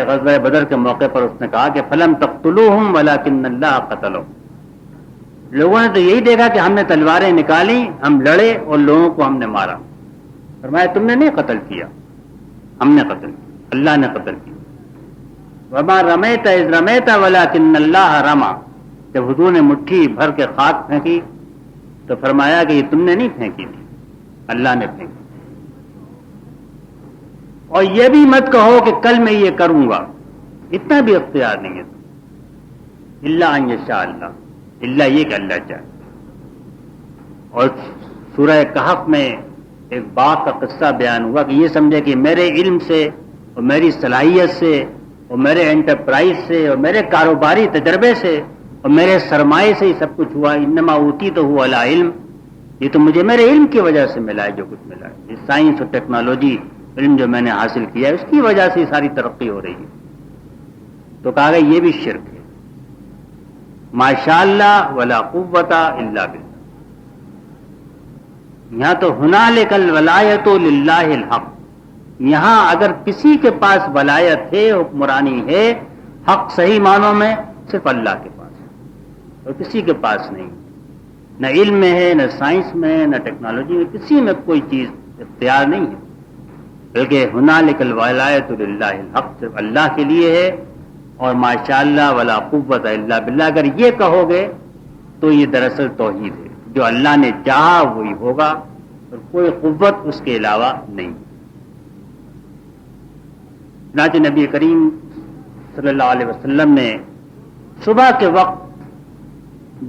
غزوہ بدر کے موقع پر اس نے کہا کہ فلم تقتلوہم ولکن اللہ قتلہم، لوگوں نے تو یہی دیکھا کہ ہم نے تلواریں نکالی، ہم لڑے اور لوگوں کو ہم نے مارا۔ فرمایا تم نے نہیں قتل کیا، ہم نے قتل کیا، اللہ نے قتل کیا۔ وما رمیت اذ رمیت ولکن اللہ رما، جب حضور نے مٹھی بھر کے خاک پھینکی تو فرمایا کہ یہ تم نے نہیں پھینکی تھی، اللہ نے پھینکی۔ اور یہ بھی مت کہو کہ کل میں یہ کروں گا، اتنا بھی اختیار نہیں ہے، الا ان یشاء اللہ، اللہ یہ کہ اللہ چاہے۔ اور سورہ کہف میں ایک باغ کا قصہ بیان ہوا کہ یہ سمجھے کہ میرے علم سے اور میری صلاحیت سے اور میرے انٹرپرائز سے اور میرے کاروباری تجربے سے اور میرے سرمایے سے ہی سب کچھ ہوا، انما اوتیتہ علی علم، یہ تو مجھے میرے علم کی وجہ سے ملا ہے جو کچھ ملا ہے، یہ سائنس اور ٹیکنالوجی علم جو میں نے حاصل کیا ہے اس کی وجہ سے ساری ترقی ہو رہی ہے۔ تو کہا گیا یہ بھی شرک ہے، ماشاء اللہ ولا قوت الا باللہ۔ یہاں تو ہنالک الولایۃ للہ الحق، یہاں اگر کسی کے پاس ولایت ہے، حکمرانی ہے، حق صحیح معنوں میں صرف اللہ کے پاس ہے اور کسی کے پاس نہیں، نہ علم میں ہے، نہ سائنس میں ہے، نہ ٹیکنالوجی میں، کسی میں کوئی چیز اختیار نہیں ہے، بلکہ ہنالک الولایۃ للہ الحق صرف اللہ کے لیے ہے، اور ماشاء اللہ ولا قوت الا باللہ اگر یہ کہو گے تو یہ دراصل توحید ہے، جو اللہ نے چاہا وہی ہوگا اور کوئی قوت اس کے علاوہ نہیں۔ چنانچہ نبی کریم صلی اللہ علیہ وسلم نے صبح کے وقت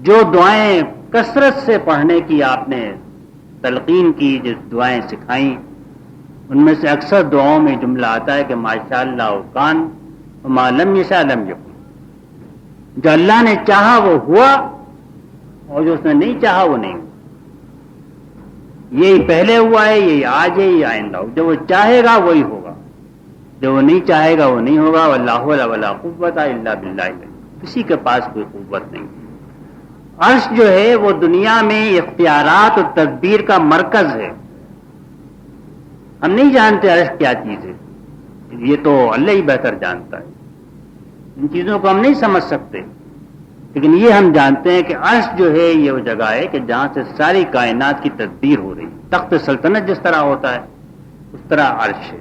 جو دعائیں کثرت سے پڑھنے کی آپ نے تلقین کی، جو دعائیں سکھائیں، ان میں سے اکثر دعاؤں میں جملہ آتا ہے کہ ماشاء اللہ کان وما لم یشاء لم یکن. جو اللہ نے چاہا وہ ہوا اور جو اس نے نہیں چاہا وہ نہیں ہوا. یہی پہلے ہوا ہے, یہی آج ہے, یہ آئندہ ہو. جو وہ چاہے گا وہی ہوگا, جو وہ نہیں چاہے گا وہ نہیں ہوگا. واللہ ولا قوت الا باللہ, کسی کے پاس کوئی قوت نہیں. عرش جو ہے وہ دنیا میں اختیارات اور تدبیر کا مرکز ہے. ہم نہیں جانتے عرش کیا چیز ہے, یہ تو اللہ ہی بہتر جانتا ہے. ان چیزوں کو ہم نہیں سمجھ سکتے, لیکن یہ ہم جانتے ہیں کہ عرش جو ہے یہ وہ جگہ ہے کہ جہاں سے ساری کائنات کی تدبیر ہو رہی ہے. تخت سلطنت جس طرح ہوتا ہے اس طرح عرش ہے.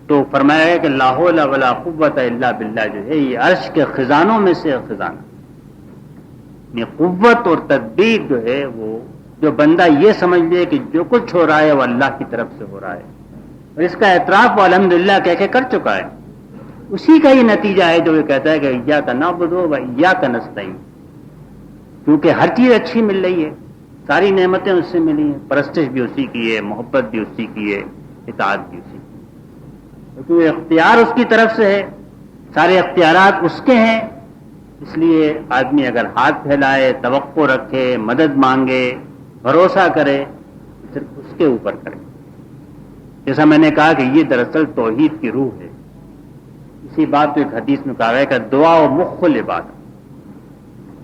تو فرمایا ہے کہ لا حول ولا قوت الا باللہ جو ہے یہ عرش کے خزانوں میں سے خزانہ. یہ قوت اور تدبیر جو ہے وہ جو بندہ یہ سمجھ لے کہ جو کچھ ہو رہا ہے وہ اللہ کی طرف سے ہو رہا ہے, اور اس کا اعتراف وہ الحمدللہ کہہ کے کر چکا ہے, اسی کا ہی نتیجہ ہے جو وہ کہتا ہے کہ ایاک نعبد و ایاک نستعین. کیونکہ ہر چیز اچھی مل رہی ہے, ساری نعمتیں اس سے ملی ہیں, پرستش بھی اسی کی ہے, محبت بھی اسی کی ہے, اطاعت بھی اسی کی ہے. کیونکہ اختیار اس کی طرف سے ہے, سارے اختیارات اس کے ہیں. اس لیے آدمی اگر ہاتھ پھیلائے, توقع رکھے, مدد مانگے, بھروسہ کرے, صرف اس کے اوپر کرے. جیسا میں نے کہا کہ یہ دراصل توحید کی روح ہے. اسی بات کو ایک حدیث میں کہا گیا کہ دعا و مخ العبادت.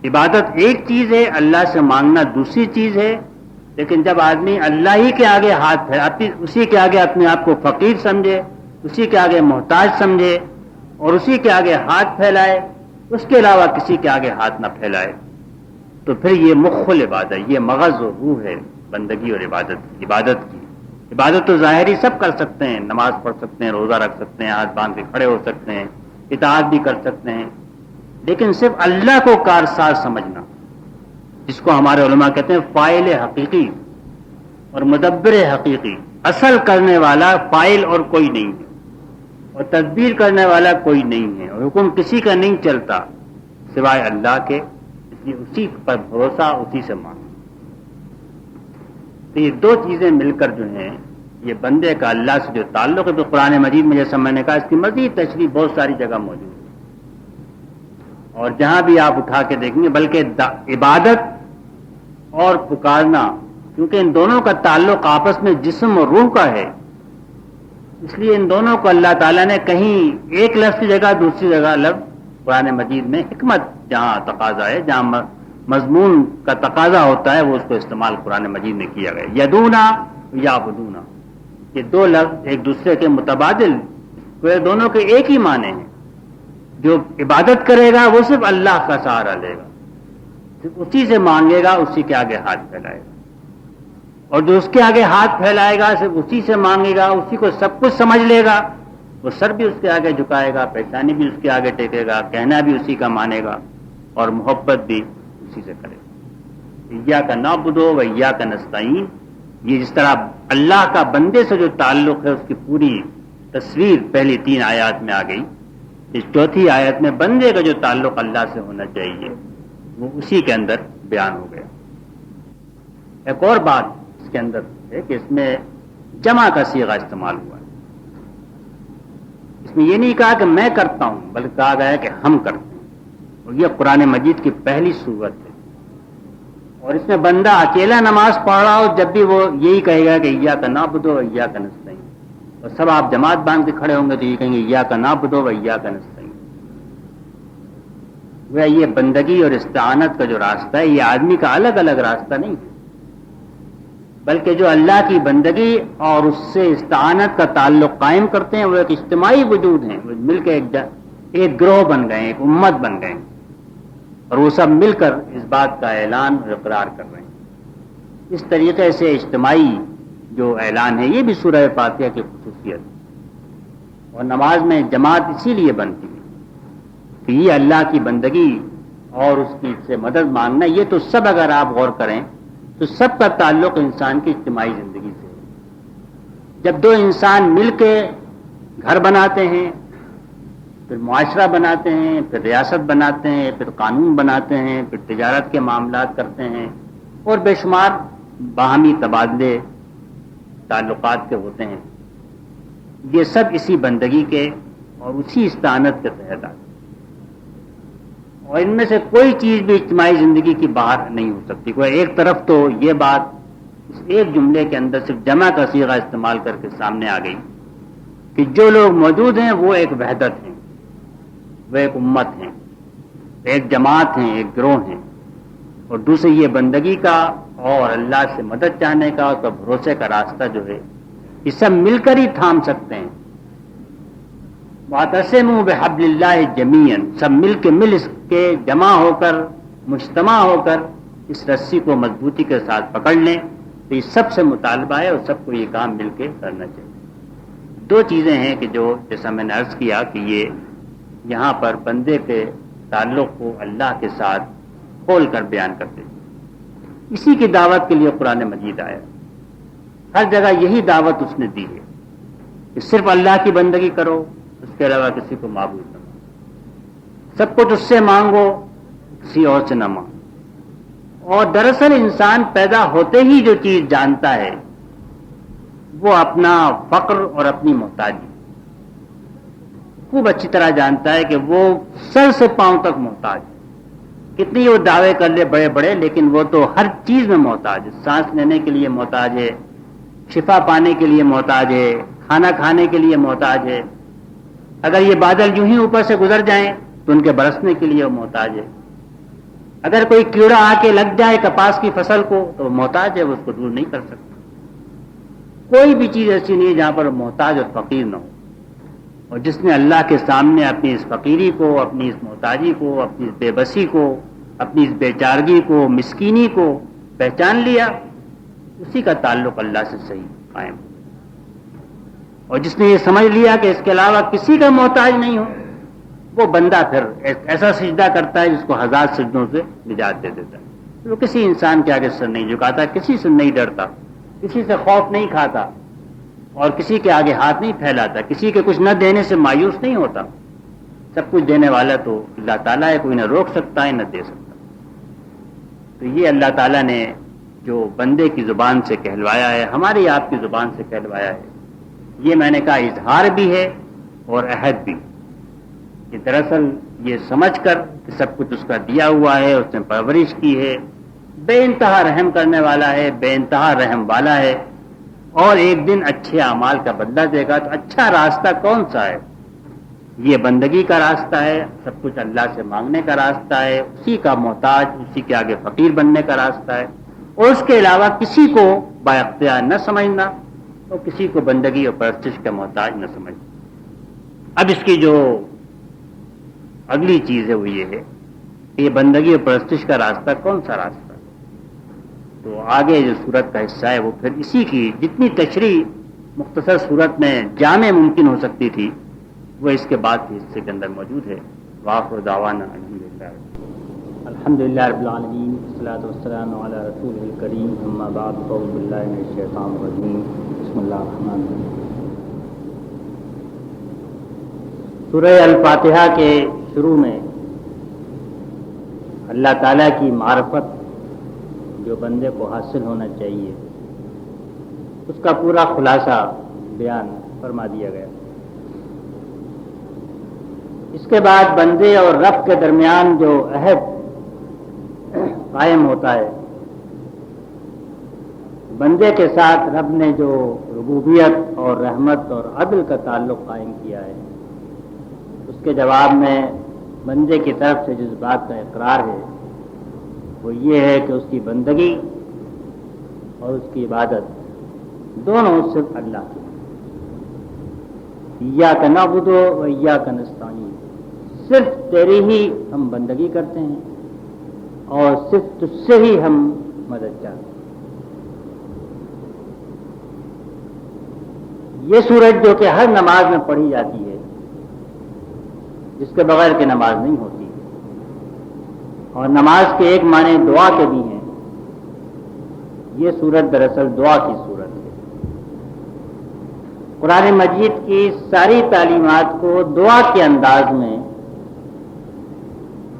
عبادت ایک چیز ہے, اللہ سے مانگنا دوسری چیز ہے. لیکن جب آدمی اللہ ہی کے آگے ہاتھ پھیلاتی, اسی کے آگے اپنے آپ کو فقیر سمجھے, اسی کے آگے محتاج سمجھے اور اسی کے آگے ہاتھ پھیلائے, اس کے علاوہ کسی کے آگے ہاتھ نہ پھیلائے, تو پھر یہ مخ العبادت, یہ مغز و روح ہے بندگی اور عبادت کی. عبادت تو ظاہری سب کر سکتے ہیں, نماز پڑھ سکتے ہیں, روزہ رکھ سکتے ہیں, ہاتھ باندھ کے کھڑے ہو سکتے ہیں, اطاعت بھی کر سکتے ہیں. لیکن صرف اللہ کو کارساز سمجھنا, جس کو ہمارے علماء کہتے ہیں فاعل حقیقی اور مدبر حقیقی. اصل کرنے والا فاعل اور کوئی نہیں ہے, اور تدبیر کرنے والا کوئی نہیں ہے, اور حکم کسی کا نہیں چلتا سوائے اللہ کے. اس لیے اسی پر بھروسہ, اسی سے مانگنا. تو یہ دو چیزیں مل کر جو ہیں یہ بندے کا اللہ سے جو تعلق ہے. تو قرآن مجید میں جیسا میں نے کہا اس کی مزید تشریح بہت ساری جگہ موجود ہے, اور جہاں بھی آپ اٹھا کے دیکھیں گے. بلکہ عبادت اور پکارنا, کیونکہ ان دونوں کا تعلق آپس میں جسم اور روح کا ہے, اس لیے ان دونوں کو اللہ تعالیٰ نے کہیں ایک لفظ کی جگہ دوسری جگہ لفظ قرآن مجید میں حکمت جہاں تقاضا ہے, جہاں مضمون کا تقاضا ہوتا ہے, وہ اس کو استعمال قرآن مجید میں کیا گیا. یدونا یعبدونا, یہ دو لفظ ایک دوسرے کے متبادل, وہ دونوں کے ایک ہی معنی ہیں. جو عبادت کرے گا وہ صرف اللہ کا سہارا لے گا, صرف اسی سے مانگے گا, اسی کے آگے ہاتھ پھیلائے گا. اور جو اس کے آگے ہاتھ پھیلائے گا صرف اسی سے مانگے گا, اسی کو سب کچھ سمجھ لے گا, وہ سر بھی اس کے آگے جھکائے گا, پیشانی بھی اس کے آگے ٹیکے گا, کہنا بھی اسی کا مانے گا, اور محبت بھی اسی سے کرے گا. ایاک نعبد و ایاک نستعین, یہ جس طرح اللہ کا بندے سے جو تعلق ہے اس کی پوری تصویر پہلی 3 آیات میں آ گئی. اس چوتھی آیت میں بندے کا جو تعلق اللہ سے ہونا چاہیے وہ اسی کے اندر بیان ہو گیا. ایک اور بات اس کے اندر ہے کہ اس میں جمع کا صیغہ استعمال ہوا ہے. اس میں یہ نہیں کہا کہ میں کرتا ہوں, بلکہ کہا گیا ہے کہ ہم کرتے ہیں, اور یہ قرآن مجید کی پہلی صورت ہے. اور اس میں بندہ اکیلا نماز پڑھ رہا ہو جب بھی وہ یہی کہے گا کہ ایاک نعبد و ایاک نستعین, اور سب آپ جماعت باندھ کے کھڑے ہوں گے تو یہ کہیں گے ایاک نعبد و ایاک نستعین. وہ یہ بندگی اور استعانت کا جو راستہ ہے یہ آدمی کا الگ الگ راستہ نہیں ہے, بلکہ جو اللہ کی بندگی اور اس سے استعانت کا تعلق قائم کرتے ہیں وہ ایک اجتماعی وجود ہیں. وہ مل کے ایک گروہ بن گئے, ایک امت بن گئے, اور وہ سب مل کر اس بات کا اعلان اور اقرار کر رہے ہیں. اس طریقے سے اجتماعی جو اعلان ہے یہ بھی سورہ فاتحہ کی خصوصیت ہے. اور نماز میں جماعت اسی لیے بنتی ہے کہ یہ اللہ کی بندگی اور اس کی سے مدد مانگنا, یہ تو سب اگر آپ غور کریں تو سب کا تعلق انسان کی اجتماعی زندگی سے ہے. جب دو انسان مل کے گھر بناتے ہیں, پھر معاشرہ بناتے ہیں, پھر ریاست بناتے ہیں, پھر قانون بناتے ہیں, پھر تجارت کے معاملات کرتے ہیں, اور بے شمار باہمی تبادلے تعلقات کے ہوتے ہیں، یہ سب اسی بندگی کے اور اسی استعانت کے تحت آتے ہیں، اور ان میں سے کوئی چیز بھی اجتماعی زندگی کی باہر نہیں ہو سکتی۔ کوئی ایک طرف تو یہ بات اس ایک جملے کے اندر صرف جمع کا صیغہ استعمال کر کے سامنے آ گئی کہ جو لوگ موجود ہیں وہ ایک وحدت ہیں، وہ ایک امت ہیں، ایک جماعت ہیں، ایک گروہ ہیں، اور دوسری یہ بندگی کا اور اللہ سے مدد چاہنے کا اور بھروسے کا راستہ جو ہے یہ سب مل کر ہی تھام سکتے ہیں۔ وَاعْتَصِمُوا بِحَبْلِ اللَّهِ جَمِيعًا، سب مل اس کے جمع ہو کر، مجتمع ہو کر اس رسی کو مضبوطی کے ساتھ پکڑ لیں۔ تو یہ سب سے مطالبہ ہے اور سب کو یہ کام مل کے کرنا چاہیے۔ دو چیزیں ہیں کہ جو جیسا میں نے عرض کیا کہ یہ یہاں پر بندے کے تعلق کو اللہ کے ساتھ کھول کر بیان کرتے ہیں۔ اسی کی دعوت کے لیے قرآن مجید آیا، ہر جگہ یہی دعوت اس نے دی ہے کہ صرف اللہ کی بندگی کرو، اس کے علاوہ کسی کو معبود نہ مانو، سب کچھ اس سے مانگو، کسی اور سے نہ مانگو۔ اور دراصل انسان پیدا ہوتے ہی جو چیز جانتا ہے وہ اپنا فقر اور اپنی محتاجی خوب اچھی طرح جانتا ہے کہ وہ سر سے پاؤں تک محتاج ہے۔ کتنی وہ دعوے کر لے بڑے بڑے، لیکن وہ تو ہر چیز میں محتاج ہے۔ سانس لینے کے لیے محتاج ہے، شفا پانے کے لیے محتاج ہے، کھانا کھانے کے لیے محتاج ہے۔ اگر یہ بادل یوں ہی اوپر سے گزر جائیں تو ان کے برسنے کے لیے وہ محتاج ہے۔ اگر کوئی کیڑا آ کے لگ جائے کپاس کی فصل کو تو وہ محتاج ہے، وہ اس کو دور نہیں کر سکتا۔ کوئی بھی چیز ایسی نہیں ہے جہاں پر محتاج اور فقیر نہ ہو۔ اور جس نے اللہ کے سامنے اپنی اس فقیری کو، اپنی اس محتاجی کو، اپنی اس بے بسی کو، اپنی اس بے چارگی کو، مسکینی کو پہچان لیا، اسی کا تعلق اللہ سے صحیح قائم۔ اور جس نے یہ سمجھ لیا کہ اس کے علاوہ کسی کا محتاج نہیں ہو، وہ بندہ پھر ایسا سجدہ کرتا ہے جس کو ہزار سجدوں سے نجات دے دیتا ہے۔ وہ کسی انسان کے آگے سر نہیں جھکاتا، کسی سے نہیں ڈرتا، کسی سے خوف نہیں کھاتا، اور کسی کے آگے ہاتھ نہیں پھیلاتا، کسی کے کچھ نہ دینے سے مایوس نہیں ہوتا۔ سب کچھ دینے والا تو اللہ تعالیٰ ہے، کوئی نہ روک سکتا ہے نہ دے سکتا۔ تو یہ اللہ تعالیٰ نے جو بندے کی زبان سے کہلوایا ہے، ہماری آپ کی زبان سے کہلوایا ہے، یہ میں نے کہا اظہار بھی ہے اور عہد بھی، کہ دراصل یہ سمجھ کر کہ سب کچھ اس کا دیا ہوا ہے، اس نے پرورش کی ہے، بے انتہا رحم کرنے والا ہے، بے انتہا رحم والا ہے، اور ایک دن اچھے اعمال کا بدلہ دے گا۔ تو اچھا راستہ کون سا ہے؟ یہ بندگی کا راستہ ہے، سب کچھ اللہ سے مانگنے کا راستہ ہے، اسی کا محتاج، اسی کے آگے فقیر بننے کا راستہ ہے، اور اس کے علاوہ کسی کو با اختیار نہ سمجھنا اور کسی کو بندگی اور پرستش کا محتاج نہ سمجھنا۔ اب اس کی جو اگلی چیز ہے وہ یہ ہے کہ یہ بندگی اور پرستش کا راستہ کون سا راستہ ہے؟ تو آگے جو صورت کا حصہ ہے وہ پھر اسی کی جتنی تشریح مختصر صورت میں جامع ممکن ہو سکتی تھی وہ اس کے بعد کے حصے کے اندر موجود ہے۔ وآخر دعوانا الحمدللہ رب العالمین، والصلاۃ والسلام علی رسول الکریم، اما بعد، اعوذ باللہ من الشیطان الرجیم، بسم اللہ الرحمن الرحیم۔ سورہ الفاتحہ کے شروع میں اللہ تعالیٰ کی معرفت جو بندے کو حاصل ہونا چاہیے اس کا پورا خلاصہ بیان فرما دیا گیا۔ اس کے بعد بندے اور رب کے درمیان جو عہد قائم ہوتا ہے، بندے کے ساتھ رب نے جو ربوبیت اور رحمت اور عدل کا تعلق قائم کیا ہے، اس کے جواب میں بندے کی طرف سے جس بات کا اقرار ہے وہ یہ ہے کہ اس کی بندگی اور اس کی عبادت دونوں صرف اللہ کی، ایاک نعبد و ایاک نستعین، صرف تیری ہی ہم بندگی کرتے ہیں اور صرف تجھ سے ہی ہم مدد چاہتے ہیں۔ یہ سورت جو کہ ہر نماز میں پڑھی جاتی ہے، جس کے بغیر کہ نماز نہیں ہوتی، اور نماز کے ایک معنی دعا کے بھی ہیں، یہ سورت دراصل دعا کی سورت ہے۔ قرآن مجید کی ساری تعلیمات کو دعا کے انداز میں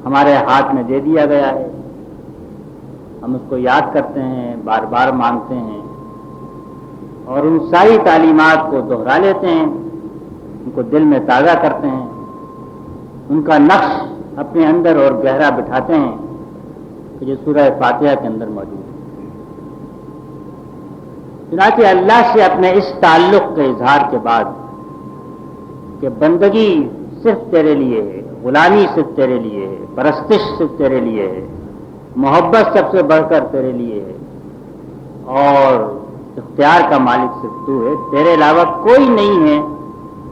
ہمارے ہاتھ میں دے دیا گیا ہے، ہم اس کو یاد کرتے ہیں، بار بار مانگتے ہیں اور ان ساری تعلیمات کو دہرا لیتے ہیں، ان کو دل میں تازہ کرتے ہیں، ان کا نقش اپنے اندر اور گہرا بٹھاتے ہیں کہ جو سورہ فاتحہ کے اندر موجود ہے۔ چنانچہ اللہ سے اپنے اس تعلق کے اظہار کے بعد کہ بندگی صرف تیرے لیے ہے، غلامی صرف تیرے لیے ہے، پرستش صرف تیرے لیے ہے، محبت سب سے بڑھ کر تیرے لیے ہے اور اختیار کا مالک صرف تو ہے، تیرے علاوہ کوئی نہیں ہے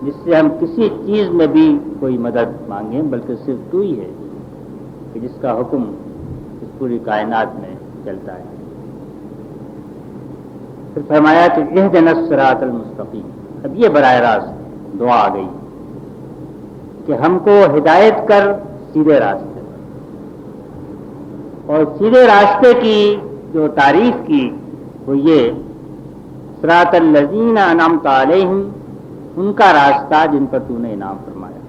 جس سے ہم کسی چیز میں بھی کوئی مدد مانگیں، بلکہ صرف تو ہی ہے کہ جس کا حکم اس پوری کائنات میں چلتا ہے۔ پھر فرمایا کہ اہدنا الصراط المستقیم، اب یہ براہ راست دعا آ گئی کہ ہم کو ہدایت کر سیدھے راستے پر، اور سیدھے راستے کی جو تعریف کی وہ یہ صراط الذین انعمت علیہم، ان کا راستہ جن پر تو نے انعام فرمایا،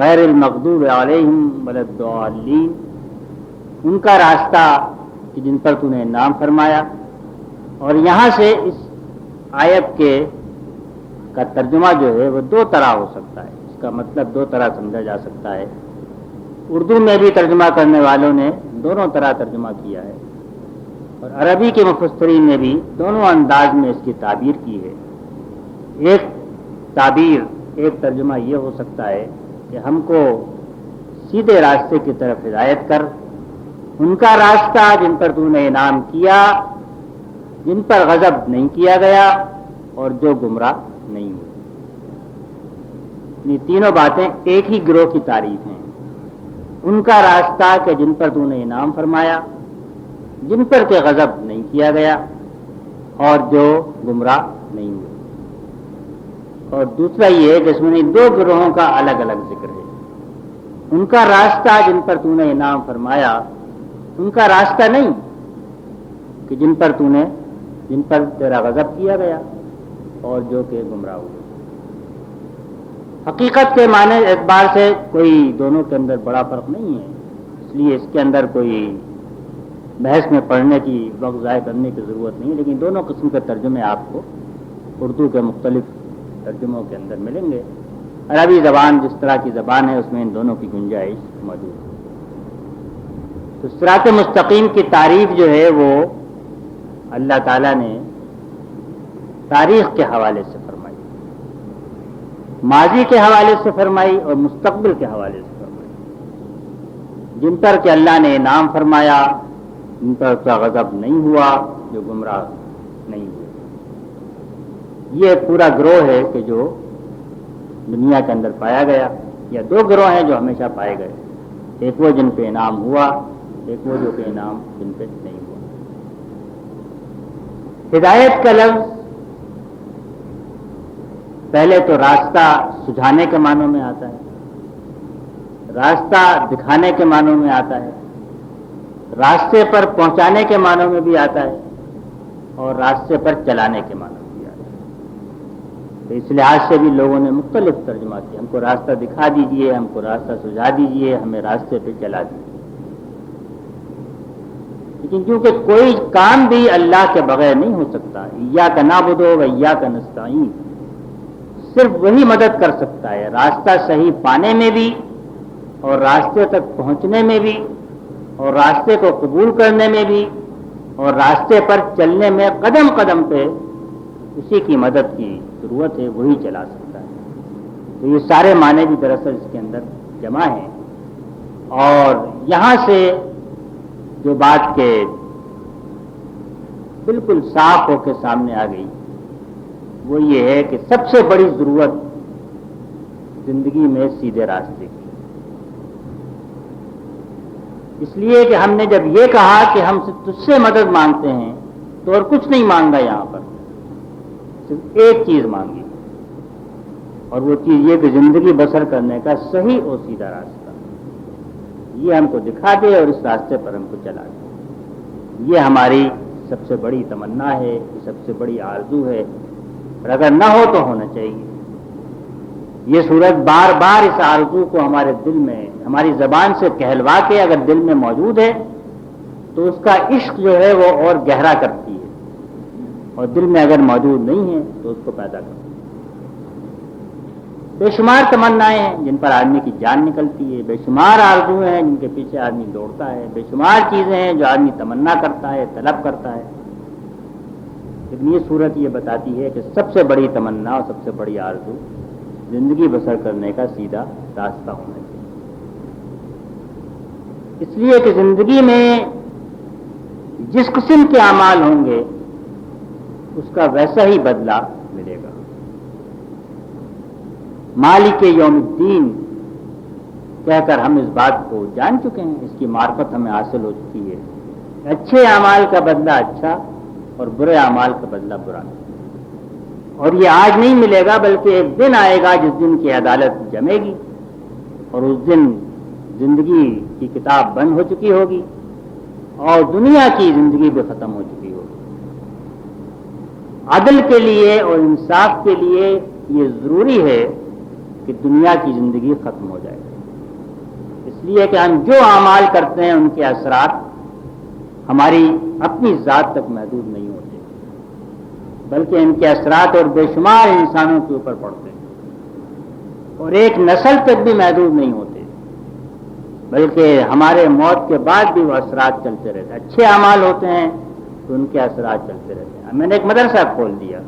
غیر المغضوب علیہم ولا الضالین، ان کا راستہ کہ جن پر تو نے انعام فرمایا۔ اور یہاں سے اس آیت کا ترجمہ جو ہے وہ دو طرح ہو سکتا ہے، اس کا مطلب دو طرح سمجھا جا سکتا ہے۔ اردو میں بھی ترجمہ کرنے والوں نے دونوں طرح ترجمہ کیا ہے اور عربی کے مفسرین نے بھی دونوں انداز میں اس کی تعبیر کی ہے۔ ایک تعبیر، ایک ترجمہ یہ ہو سکتا ہے کہ ہم کو سیدھے راستے کی طرف ہدایت کر، ان کا راستہ جن پر تو نے انعام کیا، جن پر غضب نہیں کیا گیا اور جو گمراہ نہیں ہوئے۔ یہ تینوں باتیں ایک ہی گروہ کی تعریف ہیں، ان کا راستہ کہ جن پر تو نے انعام فرمایا، جن پر کہ غضب نہیں کیا گیا اور جو گمراہ نہیں ہوئے۔ اور دوسرا یہ ہے کہ اس میں دو گروہوں کا الگ الگ ذکر ہے، ان کا راستہ جن پر تو نے انعام فرمایا، ان کا راستہ نہیں کہ جن پر تیرا غضب کیا گیا اور جو کہ گمراہ ہوئے۔ حقیقت کے معنی اعتبار سے کوئی دونوں کے اندر بڑا فرق نہیں ہے، اس لیے اس کے اندر کوئی بحث میں پڑھنے کی وقت ضائع کرنے کی ضرورت نہیں، لیکن دونوں قسم کے ترجمے آپ کو اردو کے مختلف ترجموں کے اندر ملیں گے۔ عربی زبان جس طرح کی زبان ہے اس میں ان دونوں کی گنجائش موجود ہے۔ تو صراط مستقیم کی تعریف جو ہے وہ اللہ تعالیٰ نے تاریخ کے حوالے سے فرمائی، ماضی کے حوالے سے فرمائی اور مستقبل کے حوالے سے فرمائی۔ جن پر کہ اللہ نے انعام فرمایا، جن پر اس کا غضب نہیں ہوا، جو گمراہ نہیں ہوئے۔ یہ ایک پورا گروہ ہے کہ جو دنیا کے اندر پایا گیا، یا دو گروہ ہیں جو ہمیشہ پائے گئے، ایک وہ جن پہ انعام ہوا، ایک وہ جو کہ انعام جن پہ نہیں ہوا۔ ہدایت کا لفظ پہلے تو راستہ سجھانے کے معنوں میں آتا ہے، راستہ دکھانے کے معنوں میں آتا ہے، راستے پر پہنچانے کے معنوں میں بھی آتا ہے اور راستے پر چلانے کے معنوں میں بھی آتا ہے۔ تو اس لحاظ سے بھی لوگوں نے مختلف ترجمہ کیا، ہم کو راستہ دکھا دیجئے، ہم کو راستہ سجھا دیجئے، ہمیں راستے پہ چلا دیجئے۔ لیکن کیونکہ کوئی کام بھی اللہ کے بغیر نہیں ہو سکتا، ایاک نعبد و ایاک نستعین، صرف وہی مدد کر سکتا ہے راستہ صحیح پانے میں بھی اور راستے تک پہنچنے میں بھی اور راستے کو قبول کرنے میں بھی اور راستے پر چلنے میں قدم قدم پہ اسی کی مدد کی ضرورت ہے، وہی چلا سکتا ہے۔ تو یہ سارے معنی بھی دراصل اس کے اندر جمع ہیں۔ اور یہاں سے جو بات کے بالکل صاف ہو کے سامنے آ گئی وہ یہ ہے کہ سب سے بڑی ضرورت زندگی میں سیدھے راستے کی، اس لیے کہ ہم نے جب یہ کہا کہ ہم تجھ سے مدد مانگتے ہیں تو اور کچھ نہیں مانگا، یہاں پر صرف ایک چیز مانگی، اور وہ چیز یہ کہ زندگی بسر کرنے کا صحیح اور سیدھا راستہ یہ ہم کو دکھا دے اور اس راستے پر ہم کو چلا دے۔ یہ ہماری سب سے بڑی تمنا ہے، یہ سب سے بڑی آرزو ہے، اور اگر نہ ہو تو ہونا چاہیے۔ یہ صورت بار بار اس آرزو کو ہمارے دل میں، ہماری زبان سے کہلوا کے اگر دل میں موجود ہے تو اس کا عشق جو ہے وہ اور گہرا کرتی ہے، اور دل میں اگر موجود نہیں ہے تو اس کو پیدا کرتی ہے۔ بے شمار تمنائیں ہیں جن پر آدمی کی جان نکلتی ہے، بے شمار آرزویں ہیں جن کے پیچھے آدمی دوڑتا ہے، بے شمار چیزیں ہیں جو آدمی تمنا کرتا ہے، طلب کرتا ہے، لیکن یہ صورت یہ بتاتی ہے کہ سب سے بڑی تمنا اور سب سے بڑی آرزو زندگی بسر کرنے کا سیدھا راستہ ہونا چاہیے۔ اس لیے کہ زندگی میں جس قسم کے اعمال ہوں گے اس کا ویسا ہی بدلہ ملے گا۔ مالک یوم الدین کہہ کر ہم اس بات کو جان چکے ہیں، اس کی معرفت ہمیں حاصل ہو چکی ہے۔ اچھے اعمال کا بدلہ اچھا اور برے اعمال کا بدلہ برا، اور یہ آج نہیں ملے گا بلکہ ایک دن آئے گا جس دن کی عدالت جمے گی، اور اس دن زندگی کی کتاب بند ہو چکی ہوگی اور دنیا کی زندگی بھی ختم ہو چکی ہوگی۔ عدل کے لیے اور انصاف کے لیے یہ ضروری ہے کہ دنیا کی زندگی ختم ہو جائے، اس لیے کہ ہم جو اعمال کرتے ہیں ان کے اثرات ہماری اپنی ذات تک محدود نہیں ہوتے، بلکہ ان کے اثرات اور بے شمار انسانوں کے اوپر پڑتے ہیں، اور ایک نسل تک بھی محدود نہیں ہوتے، بلکہ ہمارے موت کے بعد بھی وہ اثرات چلتے رہتے ہیں۔ اچھے اعمال ہوتے ہیں تو ان کے اثرات چلتے رہتے ہیں۔ میں نے ایک مدرسہ کھول دیا،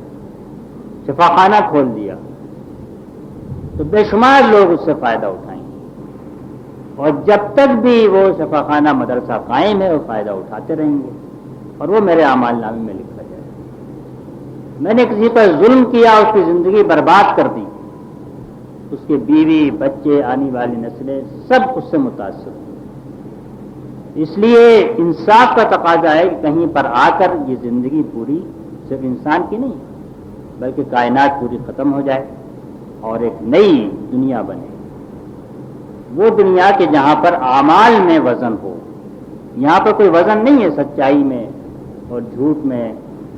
شفا خانہ کھول دیا، تو بے شمار لوگ اس سے فائدہ اٹھائیں گے، اور جب تک بھی وہ شفا خانہ مدرسہ قائم ہے وہ فائدہ اٹھاتے رہیں گے، اور وہ میرے اعمال نامے میں لکھا جائے گا۔ میں نے کسی پر ظلم کیا، اس کی زندگی برباد کر دی، اس کے بیوی بچے آنے والی نسلیں سب اس سے متاثر ہوئی۔ اس لیے انصاف کا تقاضا ہے کہ کہیں پر آ کر یہ زندگی پوری صرف انسان کی نہیں بلکہ کائنات پوری ختم ہو جائے اور ایک نئی دنیا بنے، وہ دنیا کہ جہاں پر اعمال میں وزن ہو۔ یہاں پر کوئی وزن نہیں ہے سچائی میں اور جھوٹ میں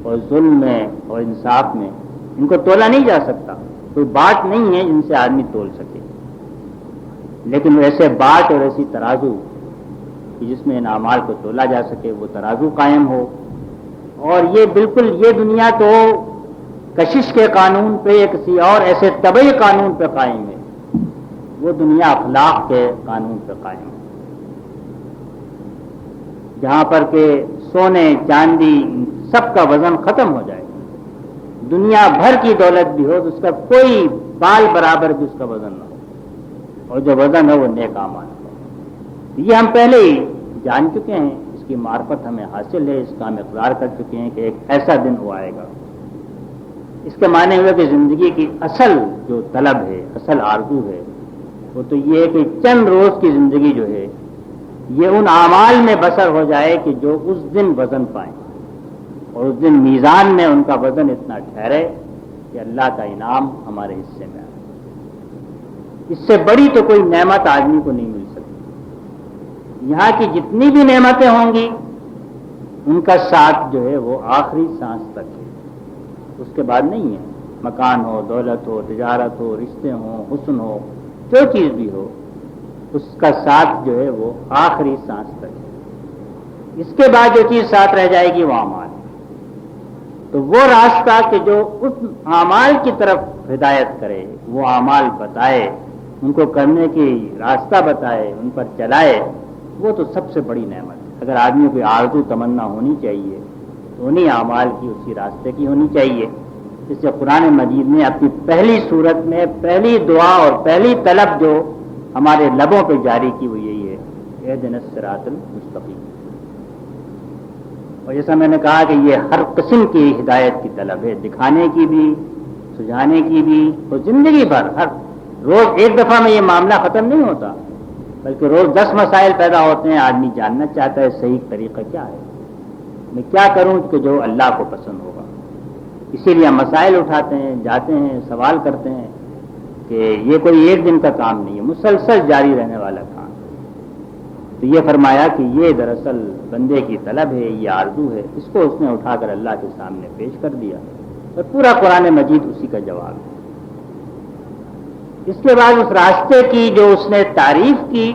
اور ظلم میں اور انصاف میں، ان کو تولا نہیں جا سکتا، کوئی بات نہیں ہے جن سے آدمی تول سکے، لیکن ایسے بات اور ایسی ترازو کہ جس میں ان اعمال کو تولا جا سکے، وہ ترازو قائم ہو۔ اور یہ بالکل یہ دنیا تو کشش کے قانون پہ یا کسی اور ایسے طبعی قانون پہ قائم ہے، وہ دنیا اخلاق کے قانون پہ قائم ہے، جہاں پر کہ سونے چاندی سب کا وزن ختم ہو جائے، دنیا بھر کی دولت بھی ہو تو اس کا کوئی بال برابر بھی اس کا وزن نہ ہو، اور جو وزن ہے وہ نیک اعمال ہو۔ یہ ہم پہلے ہی جان چکے ہیں، اس کی معرفت ہمیں حاصل ہے، اس کا ہم اقرار کر چکے ہیں کہ ایک ایسا دن وہ آئے گا۔ اس کے معنی ہوئے کہ زندگی کی اصل جو طلب ہے، اصل آرزو ہے، وہ تو یہ ہے کہ چند روز کی زندگی جو ہے یہ ان اعمال میں بسر ہو جائے کہ جو اس دن وزن پائیں، اور اس دن میزان میں ان کا وزن اتنا ٹھہرے کہ اللہ کا انعام ہمارے حصے میں آئے۔ اس سے بڑی تو کوئی نعمت آدمی کو نہیں مل سکتی۔ یہاں کی جتنی بھی نعمتیں ہوں گی ان کا ساتھ جو ہے وہ آخری سانس تک ہے، اس کے بعد نہیں ہے۔ مکان ہو، دولت ہو، تجارت ہو، رشتے ہوں، حسن ہو، جو چیز بھی ہو، اس کا ساتھ جو ہے وہ آخری سانس تک ہے۔ اس کے بعد جو چیز ساتھ رہ جائے گی وہ اعمال، تو وہ راستہ کہ جو اس اعمال کی طرف ہدایت کرے، وہ اعمال بتائے، ان کو کرنے کی راستہ بتائے، ان پر چلائے، وہ تو سب سے بڑی نعمت ہے۔ اگر آدمی کو آرزو تمنا ہونی چاہیے تو انہیں اعمال کی، اسی راستے کی ہونی چاہیے۔ اس سے قرآن مجید نے اپنی پہلی صورت میں پہلی دعا اور پہلی طلب جو ہمارے لبوں پہ جاری کی وہ یہی ہے، اہدنا الصراط المستقیم۔ اور جیسا میں نے کہا کہ یہ ہر قسم کی ہدایت کی طلب ہے، دکھانے کی بھی، سجھانے کی بھی، اور زندگی بھر ہر روز ایک دفعہ میں یہ معاملہ ختم نہیں ہوتا، بلکہ روز 10 مسائل پیدا ہوتے ہیں۔ آدمی جاننا چاہتا ہے صحیح طریقہ کیا ہے، میں کیا کروں کہ جو اللہ کو پسند ہوگا۔ اسی لیے ہم مسائل اٹھاتے ہیں، جاتے ہیں، سوال کرتے ہیں کہ یہ کوئی ایک دن کا کام نہیں ہے، مسلسل جاری رہنے والا کام۔ تو یہ فرمایا کہ یہ دراصل بندے کی طلب ہے، یہ آرزو ہے، اس کو اس نے اٹھا کر اللہ کے سامنے پیش کر دیا، اور پورا قرآن مجید اسی کا جواب ہے۔ اس کے بعد اس راستے کی جو اس نے تعریف کی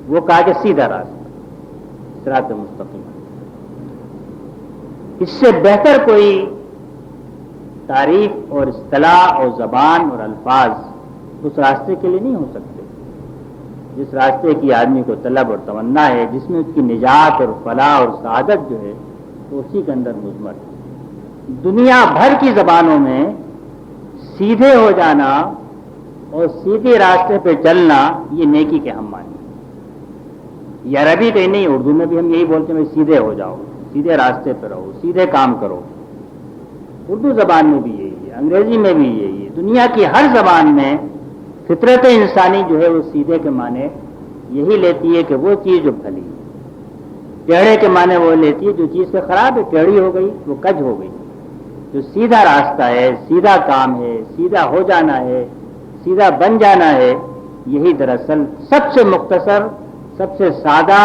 وہ کہا کہ سیدھا راستہ، صراط مستقیم۔ اس سے بہتر کوئی تعریف اور اصطلاح اور زبان اور الفاظ اس راستے کے لیے نہیں ہو سکتے جس راستے کی آدمی کو طلب اور تمنا ہے، جس میں اس کی نجات اور فلاح اور سعادت جو ہے تو اسی کے اندر مضمر ہے۔ دنیا بھر کی زبانوں میں سیدھے ہو جانا اور سیدھے راستے پہ چلنا یہ نیکی کے ہم معنی، یہ عربی کہیں نہیں، اردو میں بھی ہم یہی بولتے ہیں سیدھے ہو جاؤ، سیدھے راستے پہ رہو، سیدھے کام کرو۔ اردو زبان میں بھی یہی ہے، انگریزی میں بھی یہی ہے، دنیا کی ہر زبان میں فطرت انسانی جو ہے وہ سیدھے کے معنی یہی لیتی ہے کہ وہ چیز جو بھلی ہے، ٹیڑھے کے معنی وہ لیتی ہے جو چیز سے خراب ہے، ٹیڑھی ہو گئی وہ کج ہو گئی۔ جو سیدھا راستہ ہے، سیدھا کام ہے، سیدھا ہو جانا ہے، سیدھا بن جانا ہے، یہی دراصل سب سے مختصر، سب سے سادہ،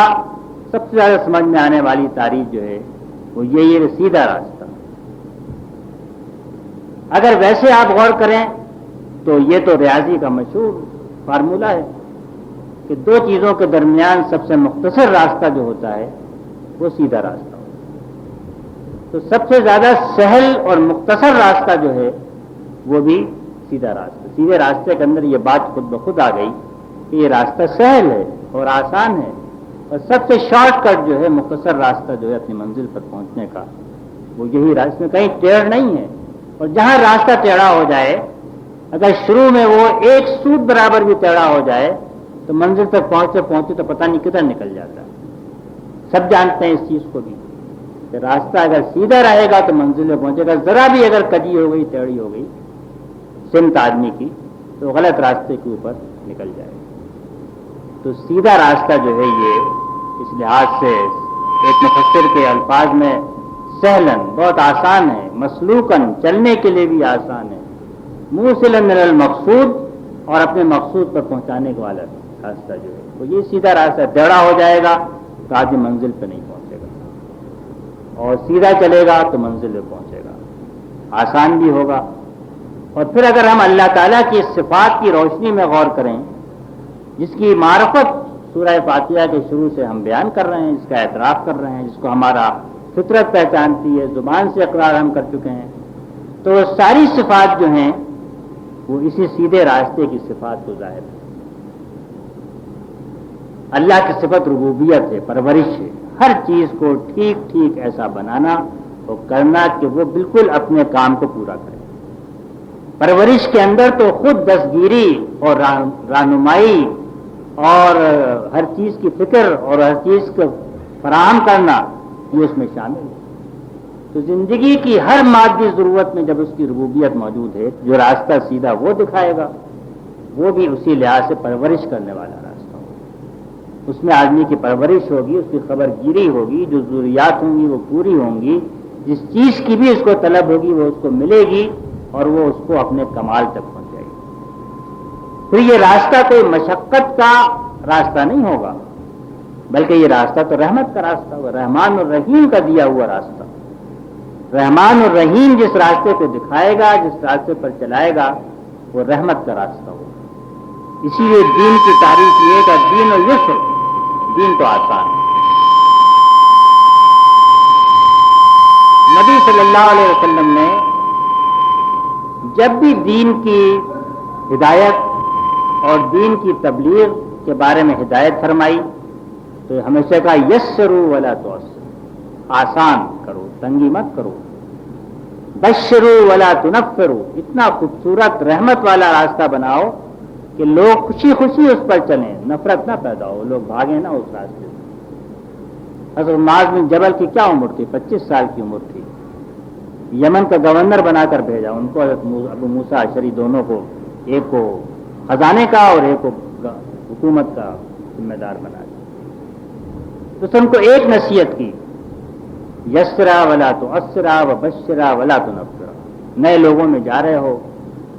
سب سے زیادہ سمجھ میں آنے والی تعریف جو ہے وہ یہی ہے، سیدھا راستہ۔ اگر ویسے آپ غور کریں تو یہ تو ریاضی کا مشہور فارمولہ ہے کہ دو چیزوں کے درمیان سب سے مختصر راستہ جو ہوتا ہے وہ سیدھا راستہ ہوتا ہے۔ تو سب سے زیادہ سہل اور مختصر راستہ جو ہے وہ بھی سیدھا راستہ۔ سیدھے راستے کے اندر یہ بات خود بخود آ گئی کہ یہ راستہ سہل ہے اور آسان ہے، اور سب سے شارٹ کٹ جو ہے، مختصر راستہ جو ہے اپنی منزل پر پہنچنے کا وہ یہی راستہ، میں کہیں ٹیڑھ نہیں ہے۔ اور جہاں راستہ ٹیڑھا ہو جائے، اگر شروع میں وہ ایک سوت برابر بھی ٹیڑھا ہو جائے تو منزل تک پہنچتے پہنچتے تو پتہ نہیں کدھر نکل جاتا ہے۔ سب جانتے ہیں اس چیز کو بھی کہ راستہ اگر سیدھا رہے گا تو منزل میں پہنچے گا، ذرا بھی اگر کجی ہو گئی، ٹیڑھی ہو گئی سمت آدمی کی تو غلط راستے کے اوپر نکل جائے گا۔ تو سیدھا راستہ جو ہے یہ اس لحاظ سے ایک مفسر کے الفاظ میں سہلن بہت آسان ہے، مسلوکن چلنے کے لیے بھی آسان ہے، موصلن الی المقصود اور اپنے مقصود پر پہنچانے والا راستہ جو ہے وہ یہ سیدھا راستہ۔ ٹیڑھا ہو جائے گا تو آدمی منزل پہ نہیں پہنچے گا، اور سیدھا چلے گا تو منزل پہ پہنچے گا، آسان بھی ہوگا۔ اور پھر اگر ہم اللہ تعالیٰ کی صفات کی روشنی میں غور کریں، جس کی معرفت سورہ فاتحہ کے شروع سے ہم بیان کر رہے ہیں، جس کا اعتراف کر رہے ہیں، جس کو ہمارا فطرت پہچانتی ہے، زبان سے اقرار ہم کر چکے ہیں، تو وہ ساری صفات جو ہیں وہ اسی سیدھے راستے کی صفات کو ظاہر ہے۔ اللہ کی صفت ربوبیت ہے، پرورش ہے، ہر چیز کو ٹھیک ٹھیک ایسا بنانا اور کرنا کہ وہ بالکل اپنے کام کو پورا کرے۔ پرورش کے اندر تو خود دستگیری اور رہنمائی اور ہر چیز کی فکر اور ہر چیز کو فراہم کرنا یہ اس میں شامل ہے۔ تو زندگی کی ہر مادی ضرورت میں جب اس کی ربوبیت موجود ہے، جو راستہ سیدھا وہ دکھائے گا، وہ بھی اسی لحاظ سے پرورش کرنے والا راستہ ہوگا۔ اس میں آدمی کی پرورش ہوگی، اس کی خبر گیری ہوگی، جو ضروریات ہوں گی وہ پوری ہوں گی، جس چیز کی بھی اس کو طلب ہوگی وہ اس کو ملے گی، اور وہ اس کو اپنے کمال تک پہنچائے گی۔ پھر یہ راستہ کوئی مشقت کا راستہ نہیں ہوگا، بلکہ یہ راستہ تو رحمت کا راستہ ہوگا، رحمان اور رحیم کا دیا ہوا راستہ۔ رحمان اور رحیم جس راستے پہ دکھائے گا، جس راستے پر چلائے گا، وہ رحمت کا راستہ ہوگا۔ اسی لیے دین کی تعریف یہ کہ دین و یسر، دین تو آسان ہے۔ نبی صلی اللہ علیہ وسلم نے جب بھی دین کی ہدایت اور دین کی تبلیغ کے بارے میں ہدایت فرمائی تو ہمیشہ کہا یسروا ولا تعسروا، آسان کرو، تنگی مت کرو، بشروا ولا تنفروا، اتنا خوبصورت رحمت والا راستہ بناؤ کہ لوگ خوشی خوشی اس پر چلیں، نفرت نہ پیدا ہو، لوگ بھاگیں نہ اس راستے سے۔ حضرت معاذ بن جبل کی کیا عمر تھی؟ 25 سال کی عمر تھی۔ یمن کا گورنر بنا کر بھیجا ان کو، حضرت ابو موسیٰ اشعری دونوں کو، ایک کو خزانے کا اور ایک کو حکومت کا ذمہ دار بنا دیا۔ تو ان کو ایک نصیحت کی، یسرا ولا تعسرا وبشرا ولا تنفرا، نئے لوگوں میں جا رہے ہو،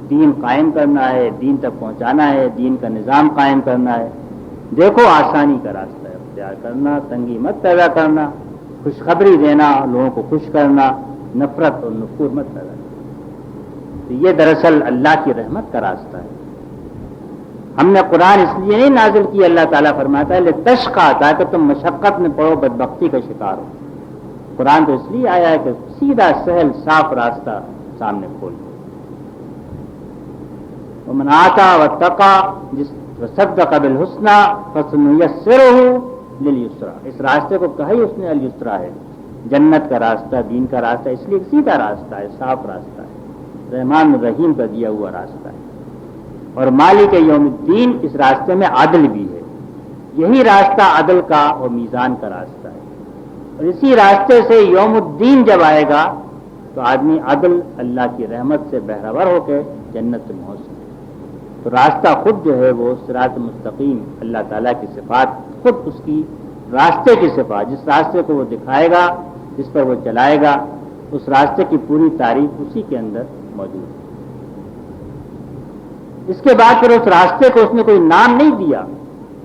دین قائم کرنا ہے، دین تک پہنچانا ہے، دین کا نظام قائم کرنا ہے، دیکھو آسانی کا راستہ ہے اختیار کرنا، تنگی مت پیدا کرنا، خوشخبری دینا، لوگوں کو خوش کرنا، نفرت اور نفور مت پیدا کرنا۔ تو یہ دراصل اللہ کی رحمت کا راستہ ہے۔ ہم نے قرآن اس لیے نہیں نازل کیا، اللہ تعالیٰ فرماتا ہے لتشقى، تاکہ تم مشقت میں پڑو، بدبختی کا شکار ہو۔ قرآن تو اس لیے آیا ہے کہ سیدھا سہل صاف راستہ سامنے کھول دو۔ ومن آتا واتقى جس وصدق بالحسنى فسنيسره لليسرى، اس راستے کو کہا ہی اس نے الیسرا ہے، جنت کا راستہ، دین کا راستہ، اس لیے سیدھا راستہ ہے، صاف راستہ ہے، رحمان الرحیم کا دیا ہوا راستہ ہے۔ اور مالک یوم الدین، اس راستے میں عدل بھی ہے، یہی راستہ عدل کا اور میزان کا راستہ ہے، اور اسی راستے سے یوم الدین جب آئے گا تو آدمی عدل اللہ کی رحمت سے بہرور ہو کے جنت سے پہنچ سکے۔ تو راستہ خود جو ہے وہ صراط مستقیم، اللہ تعالیٰ کی صفات خود اس کی راستے کی صفات، جس راستے کو وہ دکھائے گا، جس پر وہ چلائے گا، اس راستے کی پوری تعریف اسی کے اندر موجود ہے۔ اس کے بعد پھر اس راستے کو اس نے کوئی نام نہیں دیا،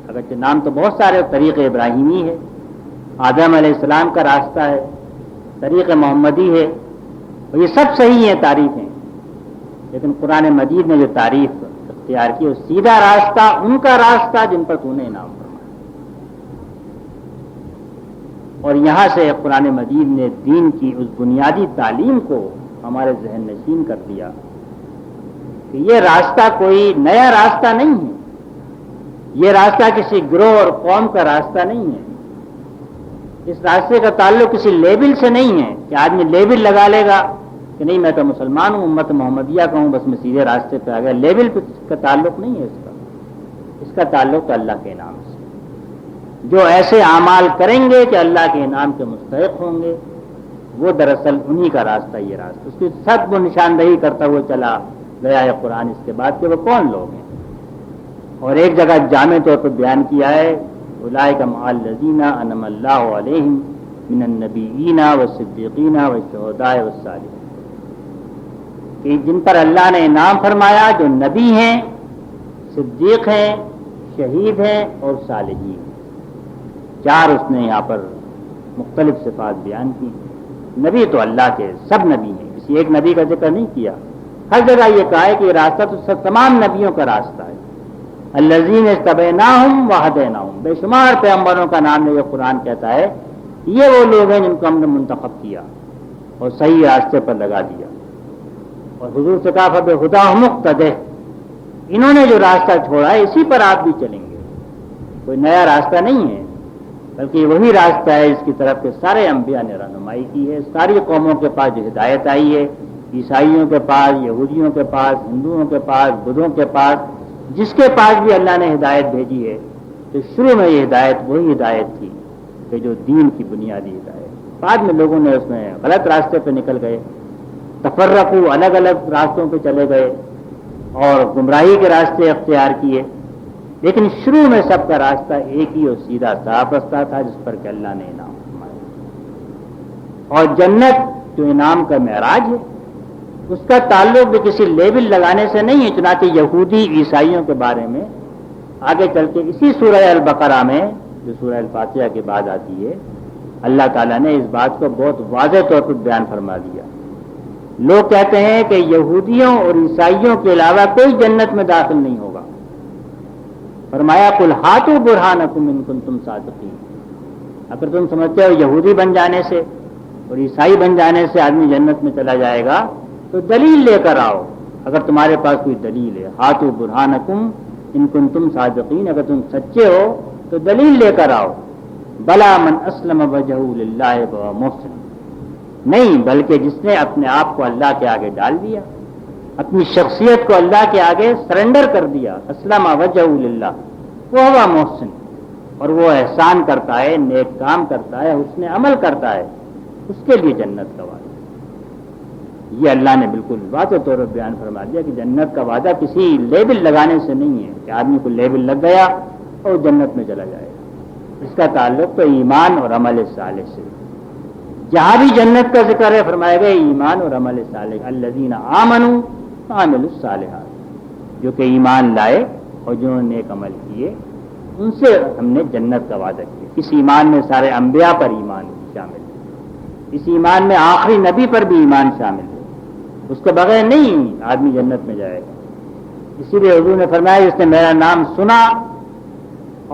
اگرچہ نام تو بہت سارے، طریق ابراہیمی ہے، آدم علیہ السلام کا راستہ ہے، طریق محمدی ہے، اور یہ سب صحیح ہیں تعریفیں، لیکن قرآن مجید نے جو تعریف اختیار کی وہ سیدھا راستہ، ان کا راستہ جن پر تو نے انعام فرمایا۔ اور یہاں سے قرآن مجید نے دین کی اس بنیادی تعلیم کو ہمارے ذہن نشین کر دیا کہ یہ راستہ کوئی نیا راستہ نہیں ہے، یہ راستہ کسی گروہ اور قوم کا راستہ نہیں ہے، اس راستے کا تعلق کسی لیبل سے نہیں ہے کہ آدمی لیبل لگا لے گا کہ نہیں میں تو مسلمان ہوں، امت محمدیہ کا ہوں، بس میں سیدھے راستے پہ آ گیا۔ لیبل کا تعلق نہیں ہے اس کا تعلق تو اللہ کے انعام سے۔ جو ایسے اعمال کریں گے کہ اللہ کے انعام کے مستحق ہوں گے، وہ دراصل انہی کا راستہ، یہ راستہ اس کی سب وہ نشاندہی کرتا ہوا چلا گیا ہے قرآن اس کے بعد کہ وہ کون لوگ ہیں۔ اور ایک جگہ جامع طور پر بیان کیا ہے اولئک مع الذین انعم اللہ علیہم من النبیین والصدیقین والشہداء والصالحین، کہ جن پر اللہ نے انعام فرمایا جو نبی ہیں، صدیق ہیں، شہید ہیں اور صالحین۔ چار اس نے یہاں پر مختلف صفات بیان کی۔ نبی تو اللہ کے سب نبی ہیں، کسی ایک نبی کا ذکر نہیں کیا، ہر جگہ یہ کہا ہے کہ یہ راستہ تو تمام نبیوں کا راستہ ہے۔ الذین اجتبیناہم وہدیناہم، بے شمار پیغمبروں کا نام یہ قرآن کہتا ہے، یہ وہ لوگ ہیں جن کو ہم نے منتخب کیا اور صحیح راستے پر لگا دیا۔ اور حضور سے کہا فبہداہم اقتدہ، انہوں نے جو راستہ چھوڑا ہے اسی پر آپ بھی چلیں گے، کوئی نیا راستہ نہیں ہے، بلکہ وہی راستہ ہے اس کی طرف کے سارے انبیاء نے رہنمائی کی ہے۔ ساری قوموں کے پاس جو ہدایت آئی ہے، عیسائیوں کے پاس، یہودیوں کے پاس، ہندوؤں کے پاس، بدھوں کے پاس، جس کے پاس بھی اللہ نے ہدایت بھیجی ہے، تو شروع میں یہ ہدایت وہی ہدایت تھی کہ جو دین کی بنیادی ہدایت۔ بعد میں لوگوں نے اس میں غلط راستے پہ نکل گئے، تفرقو، الگ الگ راستوں پہ چلے گئے اور گمراہی کے راستے اختیار کیے، لیکن شروع میں سب کا راستہ ایک ہی اور سیدھا صاف راستہ تھا جس پر کہ اللہ نے انعام فرمایا۔ اور جنت جو انعام کا معراج ہے، اس کا تعلق بھی کسی لیبل لگانے سے نہیں ہے، چنانچہ یہودی عیسائیوں کے بارے میں آگے چل کے اسی سورہ البقرہ میں جو سورہ الفاتحہ کے بعد آتی ہے، اللہ تعالیٰ نے اس بات کو بہت واضح طور پر بیان فرما دیا۔ لوگ کہتے ہیں کہ یہودیوں اور عیسائیوں کے علاوہ کوئی جنت میں داخل نہیں ہوگا، فرمایا قل ہاتوا برہانکم ان کنتم صادقین، اگر تم سمجھتے ہو یہودی بن جانے سے اور عیسائی بن جانے سے آدمی جنت میں چلا جائے گا تو دلیل لے کر آؤ، اگر تمہارے پاس کوئی دلیل ہے۔ ہاتوا برہانکم ان کنتم صادقین، اگر تم سچے ہو تو دلیل لے کر آؤ۔ بلا من اسلم وجہہ للہ وہو محسن، نہیں بلکہ جس نے اپنے آپ کو اللہ کے آگے ڈال دیا، اپنی شخصیت کو اللہ کے آگے سرنڈر کر دیا، اسلم وجہہ للہ وہو محسن، اور وہ احسان کرتا ہے، نیک کام کرتا ہے، حسن عمل کرتا ہے، اس کے لیے جنت کا وعدہ۔ یہ اللہ نے بالکل واضح طور پر بیان فرما دیا کہ جنت کا وعدہ کسی لیبل لگانے سے نہیں ہے کہ آدمی کو لیبل لگ گیا اور جنت میں چلا جائے گا، اس کا تعلق تو ایمان اور عمل صالح سے۔ جہاں بھی جنت کا ذکر ہے فرمایا گیا ایمان اور عمل صالح، الذین آمنوا وعملوا الصالحات، جو کہ ایمان لائے اور جنہوں نے نیک عمل کیے ان سے ہم نے جنت کا وعدہ کیا۔ اس ایمان میں سارے انبیاء پر ایمان شامل ہے، اس ایمان میں آخری نبی پر بھی ایمان شامل ہے، اس کے بغیر نہیں آدمی جنت میں جائے گا۔ اسی لیے حضور نے فرمایا جس نے میرا نام سنا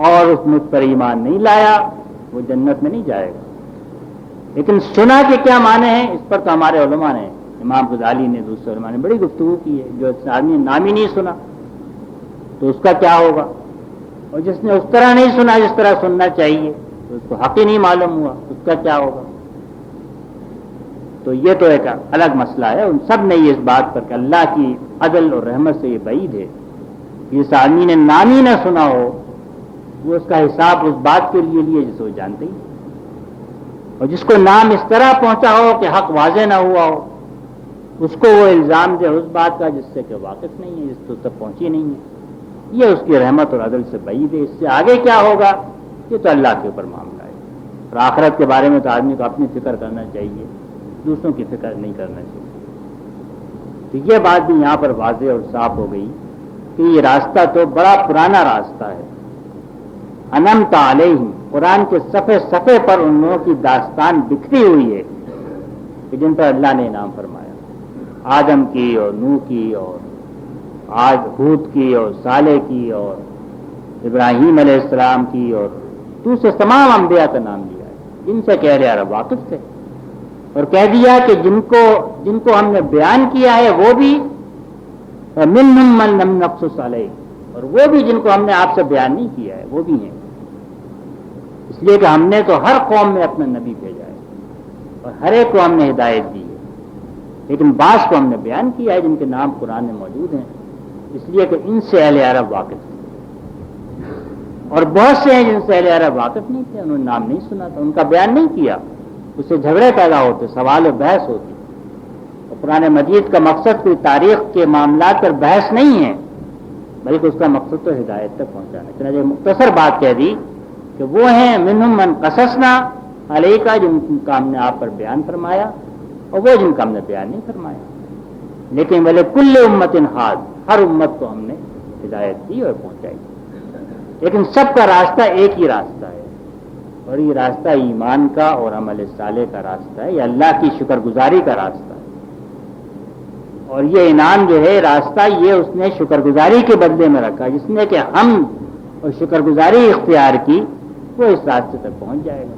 اور اس مجھ پر ایمان نہیں لایا وہ جنت میں نہیں جائے گا. لیکن سنا کے کیا معنی ہیں اس پر تو ہمارے علماء نے، امام غزالی نے، دوسرے علماء نے بڑی گفتگو کی ہے. جو آدمی نام ہی نہیں سنا تو اس کا کیا ہوگا، اور جس نے اس طرح نہیں سنا جس طرح سننا چاہیے تو اس کو حق ہی نہیں معلوم ہوا، اس کا کیا ہوگا. تو یہ تو ایک الگ مسئلہ ہے. ان سب نے یہ اس بات پر کہ اللہ کی عدل اور رحمت سے یہ بعید ہے کہ جس آدمی نے نام ہی نہ سنا ہو وہ اس کا حساب اس بات کے لیے جسے وہ جانتے ہی، اور جس کو نام اس طرح پہنچا ہو کہ حق واضح نہ ہوا ہو اس کو وہ الزام دے اس بات کا جس سے کہ واقف نہیں ہے، جس کو تک پہنچی نہیں ہے. یہ اس کی رحمت اور عدل سے بعید ہے. اس سے آگے کیا ہوگا یہ تو اللہ کے اوپر معاملہ ہے. اور آخرت کے بارے میں تو آدمی کو اپنی فکر کرنا چاہیے، دوسروں کی فکر نہیں کرنا چاہیے. تو یہ بات بھی یہاں پر واضح اور صاف ہو گئی کہ یہ راستہ تو بڑا پرانا راستہ ہے. انعمت علیہم، قرآن کے صفحے صفحے پر ان لوگوں کی داستان بکھری ہوئی ہے کہ جن پر اللہ نے انعام فرمایا. آدم کی اور نوح کی اور آج ہود کی اور صالح کی اور ابراہیم علیہ السلام کی اور دوسرے تمام انبیاء کا نام لیا ہے جن سے کہہ رہے عرب واقف تھے، اور کہہ دیا کہ جن کو ہم نے بیان کیا ہے وہ بھی منہم من لم نقصص علیہ، اور وہ بھی جن کو ہم نے آپ سے بیان نہیں کیا ہے وہ بھی ہیں. اس لیے کہ ہم نے تو ہر قوم میں اپنا نبی بھیجا ہے اور ہر ایک کو ہم نے ہدایت دی ہے، لیکن بعض کو ہم نے بیان کیا ہے جن کے نام قرآن میں موجود ہیں اس لیے کہ ان سے اہل عرب واقف تھے. اور بہت سے ہیں جن سے اہل عرب واقف نہیں تھے، انہوں نے نام نہیں سنا تھا، ان کا بیان نہیں کیا، اس سے جھگڑے پیدا ہوتے، سوال و بحث ہوتی. اور قرآن مجید کا مقصد کوئی تاریخ کے معاملات پر بحث نہیں ہے بلکہ اس کا مقصد تو ہدایت تک پہنچانا. چنانچہ مختصر بات کہہ دی کہ وہ ہیں منہم من قصصنا علیک، جن کا ہم نے آپ پر بیان فرمایا، اور وہ جن کا ہم نے بیان نہیں فرمایا. لیکن وَلِكُلِّ أُمَّةٍ ہاد، ہر امت کو ہم نے ہدایت دی اور پہنچائی. لیکن سب کا راستہ ایک ہی راستہ ہے، اور یہ راستہ ایمان کا اور عمل صالح کا راستہ ہے، یہ اللہ کی شکر گزاری کا راستہ ہے. اور یہ انعام جو ہے راستہ یہ اس نے شکر گزاری کے بدلے میں رکھا. جس نے کہ ہم اور شکر گزاری اختیار کی وہ اس راستے تک پہنچ جائے گا،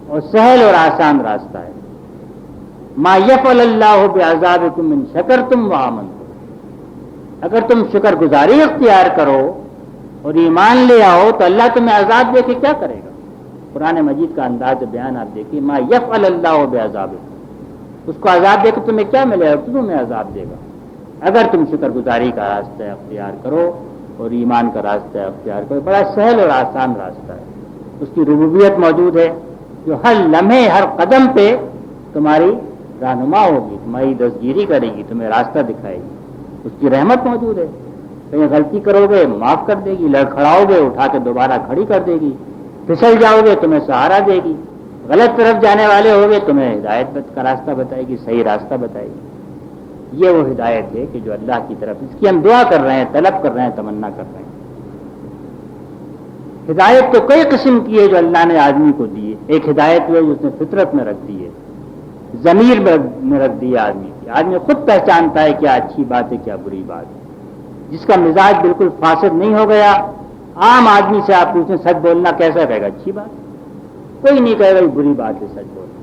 اور سہل اور آسان راستہ ہے. ما یفعل اللہ بعذابکم ان شکرتم وآمنتم، اگر تم شکر گزاری اختیار کرو اور ایمان لے آؤ تو اللہ تمہیں عذاب دے کے کیا کرے گا. قرآن مجید کا انداز بیان آپ دیکھیے، ما یفعل اللہ بعذابکم، اس کو عذاب دے کے تمہیں کیا ملے گا، تمہیں عذاب دے گا اگر تم شکر گزاری کا راستہ اختیار کرو اور ایمان کا راستہ اختیار کرو. بڑا سہل اور آسان راستہ ہے. اس کی ربوبیت موجود ہے جو ہر لمحے ہر قدم پہ تمہاری رہنما ہوگی، تمہاری دستگیری کرے گی، تمہیں راستہ دکھائے گی. اس کی رحمت موجود ہے، کہیں غلطی کرو گے معاف کر دے گی، لڑکھڑاؤ گے اٹھا کے دوبارہ کھڑی کر دے گی، پھسل جاؤ گے تمہیں سہارا دے گی، غلط طرف جانے والے ہوگے تمہیں ہدایت کا راستہ بتائے گی، صحیح راستہ بتائے گی. یہ وہ ہدایت ہے کہ جو اللہ کی طرف، اس کی ہم دعا کر رہے ہیں، طلب کر رہے ہیں، تمنا کر رہے ہیں. ہدایت تو کئی قسم کی ہے جو اللہ نے آدمی کو دی ہے. ایک ہدایت وہ جس نے فطرت میں رکھ دی ہے، ضمیر میں رکھ دی ہے آدمی کی. آدمی خود پہچانتا ہے کیا اچھی بات ہے کیا بری بات ہے. جس کا مزاج بالکل فاسد نہیں ہو گیا، عام آدمی سے آپ پوچھیں سچ بولنا کیسا کہے گا اچھی بات، کوئی نہیں کہے گا یہ بری بات ہے سچ بولنا.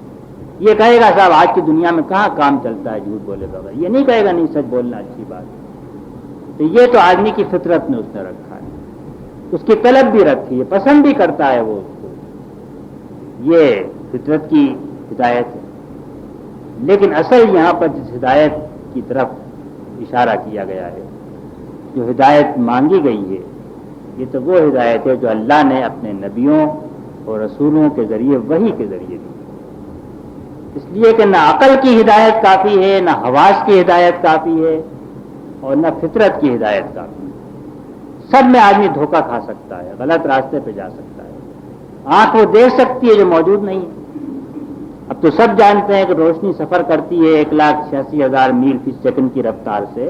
یہ کہے گا صاحب آج کی دنیا میں کہاں کام چلتا ہے جھوٹ بولے بغیر، یہ نہیں کہے گا نہیں سچ بولنا اچھی بات ہے. تو یہ تو آدمی کی فطرت میں اس نے رکھا ہے، اس کی طلب بھی رکھی ہے، پسند بھی کرتا ہے وہ اس کو. یہ فطرت کی ہدایت ہے. لیکن اصل یہاں پر جس ہدایت کی طرف اشارہ کیا گیا ہے، جو ہدایت مانگی گئی ہے، یہ تو وہ ہدایت ہے جو اللہ نے اپنے نبیوں اور رسولوں کے ذریعے وحی کے ذریعے دی. اس لیے کہ نہ عقل کی ہدایت کافی ہے، نہ حواس کی ہدایت کافی ہے، اور نہ فطرت کی ہدایت کافی ہے. سب میں آدمی دھوکہ کھا سکتا ہے، غلط راستے پہ جا سکتا ہے. آنکھ وہ دیکھ سکتی ہے جو موجود نہیں ہے. اب تو سب جانتے ہیں کہ روشنی سفر کرتی ہے 1,86,000 میل فی سیکنڈ کی رفتار سے،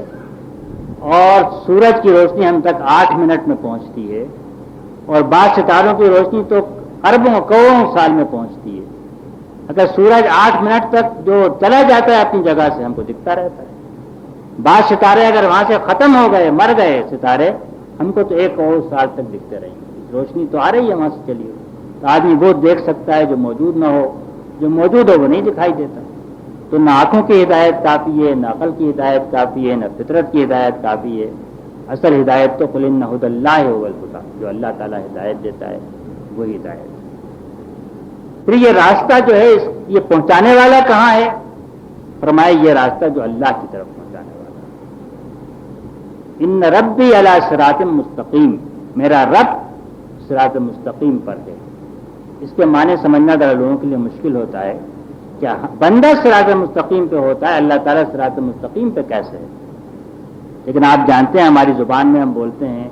اور سورج کی روشنی ہم تک 8 منٹ میں پہنچتی ہے، اور بعض ستاروں کی روشنی تو اربوں کروڑوں سال میں پہنچتی ہے. اگر سورج 8 منٹ تک جو چلا جاتا ہے اپنی جگہ سے ہم کو دکھتا رہتا ہے. بعض ستارے اگر وہاں سے ختم ہو گئے، مر گئے ستارے، ہم کو تو 1 کروڑ سال تک دکھتے رہیں گے، روشنی تو آ رہی ہے وہاں سے چلی ہو، تو آدمی وہ دیکھ سکتا ہے جو موجود نہ ہو، جو موجود ہو وہ نہیں دکھائی دیتا۔ تو نہ آنکھوں کی ہدایت کافی ہے، نہ عقل کی ہدایت کافی ہے، نہ فطرت کی ہدایت کافی ہے، اصل ہدایت تو قل ان ھدی اللہ ھو الھدی، جو اللہ تعالیٰ ہدایت دیتا ہے وہی ہدایت ہے۔ پھر یہ راستہ جو ہے یہ پہنچانے والا کہاں ہے؟ فرمایا یہ راستہ جو اللہ کی طرف پہنچانے والا ہے۔ ان ربی علی صراط مستقیم، میرا رب صراط مستقیم پر ہے۔ اس کے معنی سمجھنا ذرا لوگوں کے لیے مشکل ہوتا ہے، کیا بندہ صراط مستقیم پہ ہوتا ہے، اللہ تعالیٰ صراط مستقیم پہ کیسے ہے؟ لیکن آپ جانتے ہیں ہماری زبان میں ہم بولتے ہیں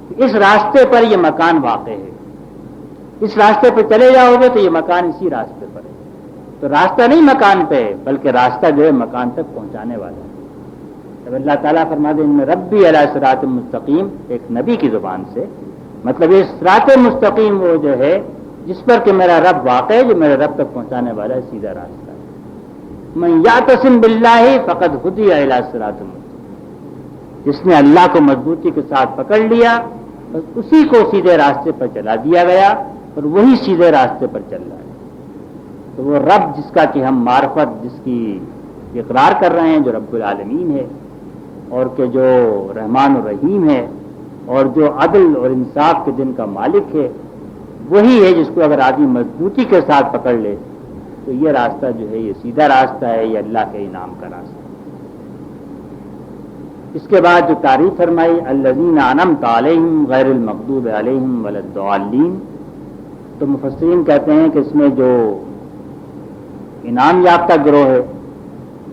کہ اس راستے پر یہ مکان واقع ہے، اس راستے پہ چلے جاؤ گے تو یہ مکان اسی راستے پر ہے۔ تو راستہ نہیں مکان پہ ہے، بلکہ راستہ جو ہے مکان تک پہنچانے والا ہے۔ جب اللہ تعالیٰ فرماتے ہیں ربی علی صراط مستقیم ایک نبی کی زبان سے، مطلب یہ صراط مستقیم وہ جو ہے جس پر کہ میرا رب واقع ہے، جو میرے رب تک پہنچانے والا ہے، سیدھا راستہ ہے۔ من یعتصم باللہ فقد ہدی الی صراط مستقیم، جس نے اللہ کو مضبوطی کے ساتھ پکڑ لیا بس اسی کو سیدھے راستے پر چلا دیا گیا، اور وہی سیدھے راستے پر چل رہا ہے۔ تو وہ رب جس کا کہ ہم معرفت، جس کی اقرار کر رہے ہیں، جو رب العالمین ہے، اور کہ جو رحمان الرحیم ہے، اور جو عدل اور انصاف کے دن کا مالک ہے، وہی ہے جس کو اگر آدمی مضبوطی کے ساتھ پکڑ لے تو یہ راستہ جو ہے یہ سیدھا راستہ ہے، یہ اللہ کے انعام کا راستہ ہے۔ اس کے بعد جو تعریف فرمائی الذین انعمت علیہم غیر المغضوب علیہم ولا الضالین، تو مفسرین کہتے ہیں کہ اس میں جو انعام یافتہ گروہ ہے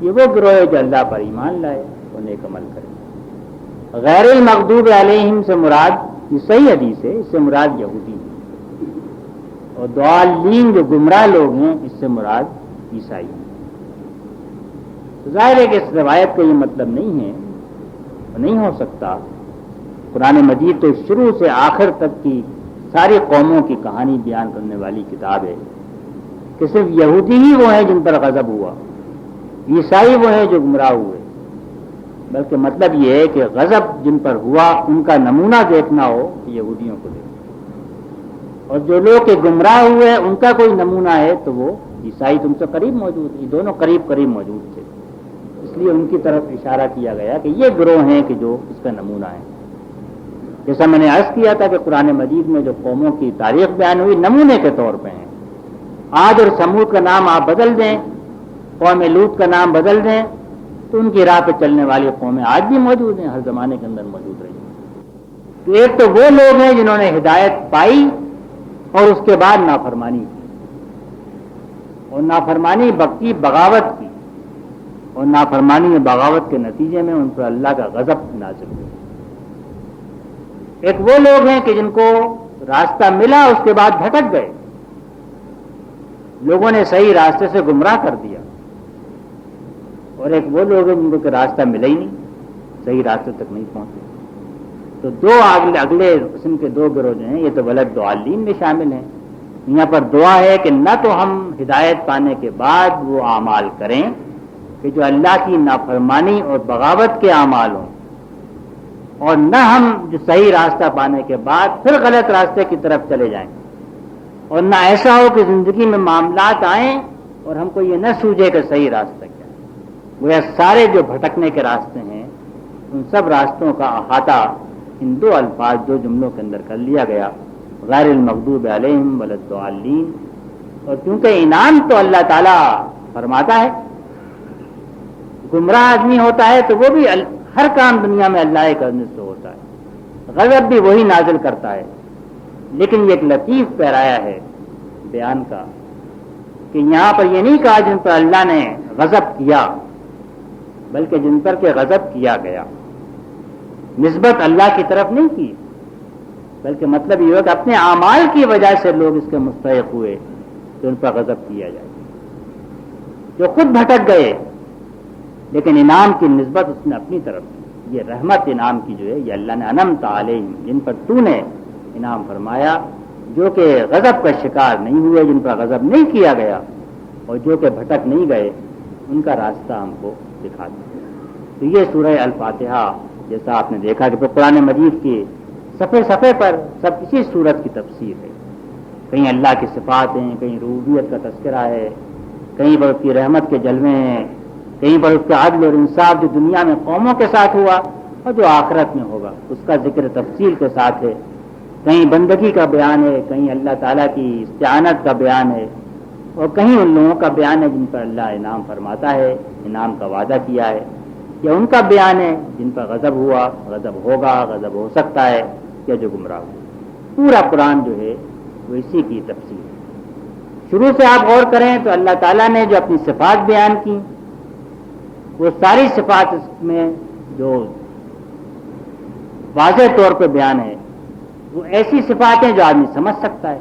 یہ وہ گروہ ہے جو اللہ پر ایمان لائے اور نیک عمل کرے۔ غیر المغضوب علیہم سے مراد، یہ صحیح حدیث ہے، اس سے مراد یہودی ہیں، اور ضالین جو گمراہ لوگ ہیں اس سے مراد عیسائی ہیں۔ ظاہر ہے کہ اس روایت کا یہ مطلب نہیں ہے، نہیں ہو سکتا۔ قرآن مجید تو شروع سے آخر تک کی ساری قوموں کی کہانی بیان کرنے والی کتاب ہے کہ صرف یہودی ہی وہ ہیں جن پر غضب ہوا، عیسائی وہ ہیں جو گمراہ ہوئے، بلکہ مطلب یہ ہے کہ غضب جن پر ہوا ان کا نمونہ دیکھنا ہو کہ یہودیوں کو دیکھو، اور جو لوگ کہ گمراہ ہوئے ان کا کوئی نمونہ ہے تو وہ عیسائی تم سے قریب موجود، یہ دونوں قریب قریب موجود تھے، اس لیے ان کی طرف اشارہ کیا گیا کہ یہ گروہ ہیں کہ جو اس کا نمونہ ہے۔ جیسا میں نے عرض کیا تھا کہ قرآن مجید میں جو قوموں کی تاریخ بیان ہوئی نمونے کے طور پہ ہیں۔ عاد اور ثمود کا نام آپ بدل دیں، قوم لوط کا نام بدل دیں، تو ان کی راہ پہ چلنے والی قومیں آج بھی موجود ہیں، ہر زمانے کے اندر موجود رہی ہیں۔ تو ایک تو وہ لوگ ہیں جنہوں نے ہدایت پائی اور اس کے بعد نافرمانی کی، اور نافرمانی کی بغاوت کی، اور نافرمانی اور بغاوت کے نتیجے میں ان پر اللہ کا غضب نازل ہوا۔ ایک وہ لوگ ہیں کہ جن کو راستہ ملا اس کے بعد بھٹک گئے، لوگوں نے صحیح راستے سے گمراہ کر دیا، اور ایک وہ لوگ ہیں جن کو کہ راستہ ملا ہی نہیں، صحیح راستے تک نہیں پہنچے۔ تو دو اگلے قسم کے دو گروہ جو ہیں یہ تو ولد ضالین میں شامل ہیں۔ یہاں پر دعا ہے کہ نہ تو ہم ہدایت پانے کے بعد وہ اعمال کریں کہ جو اللہ کی نافرمانی اور بغاوت کے اعمال ہوں، اور نہ ہم جو صحیح راستہ پانے کے بعد پھر غلط راستے کی طرف چلے جائیں، اور نہ ایسا ہو کہ زندگی میں معاملات آئیں اور ہم کو یہ نہ سوجے کہ صحیح راستہ کیا ہے۔ وہ سارے جو بھٹکنے کے راستے ہیں ان سب راستوں کا احاطہ ان دو الفاظ دو جملوں کے اندر کر لیا گیا، غیر المغضوب علیہم ولا الضالین۔ اور کیونکہ انعام تو اللہ تعالیٰ فرماتا ہے، گمراہ آدمی ہوتا ہے تو وہ بھی ہر کام دنیا میں اللہ کے کرنے سے ہوتا ہے، غضب بھی وہی نازل کرتا ہے، لیکن یہ ایک لطیف پیرایا ہے بیان کا کہ یہاں پر یہ نہیں کہا جن پر اللہ نے غضب کیا، بلکہ جن پر کہ غضب کیا گیا، نسبت اللہ کی طرف نہیں کی، بلکہ مطلب یہ ہو کہ اپنے اعمال کی وجہ سے لوگ اس کے مستحق ہوئے تو ان پر غضب کیا جائے۔ جو خود بھٹک گئے لیکن انعام کی نسبت اس نے اپنی طرف کی، یہ رحمت انعام کی جو ہے یہ اللہ نے انعمت علیہم، جن پر تو نے انعام فرمایا، جو کہ غضب کا شکار نہیں ہوئے، جن پر غضب نہیں کیا گیا، اور جو کہ بھٹک نہیں گئے، ان کا راستہ ہم کو دکھا دیا۔ تو یہ سورہ الفاتحہ جیسا آپ نے دیکھا کہ قرآن مجید کے صفحے صفحے پر سب اسی صورت کی تفسیر ہے. کہیں اللہ کی صفات ہیں، کہیں ربوبیت کا تذکرہ ہے، کہیں پر اس کی رحمت کے جلوے ہیں، کہیں پر اس کا عدل اور انصاف جو دنیا میں قوموں کے ساتھ ہوا اور جو آخرت میں ہوگا اس کا ذکر تفصیل کے ساتھ ہے. کہیں بندگی کا بیان ہے، کہیں اللہ تعالیٰ کی استعانت کا بیان ہے، اور کہیں ان لوگوں کا بیان ہے جن پر اللہ انعام فرماتا ہے، انعام کا وعدہ کیا ہے، یا ان کا بیان ہے جن پر غضب ہوا، غضب ہوگا، غضب ہو سکتا ہے، یا جو گمراہ ہوا. پورا قرآن جو ہے وہ اسی کی تفصیل ہے. شروع سے آپ غور کریں تو اللہ تعالیٰ نے جو اپنی صفات بیان کی وہ ساری صفات اس میں جو واضح طور پہ بیان ہے وہ ایسی صفات ہیں جو آدمی سمجھ سکتا ہے.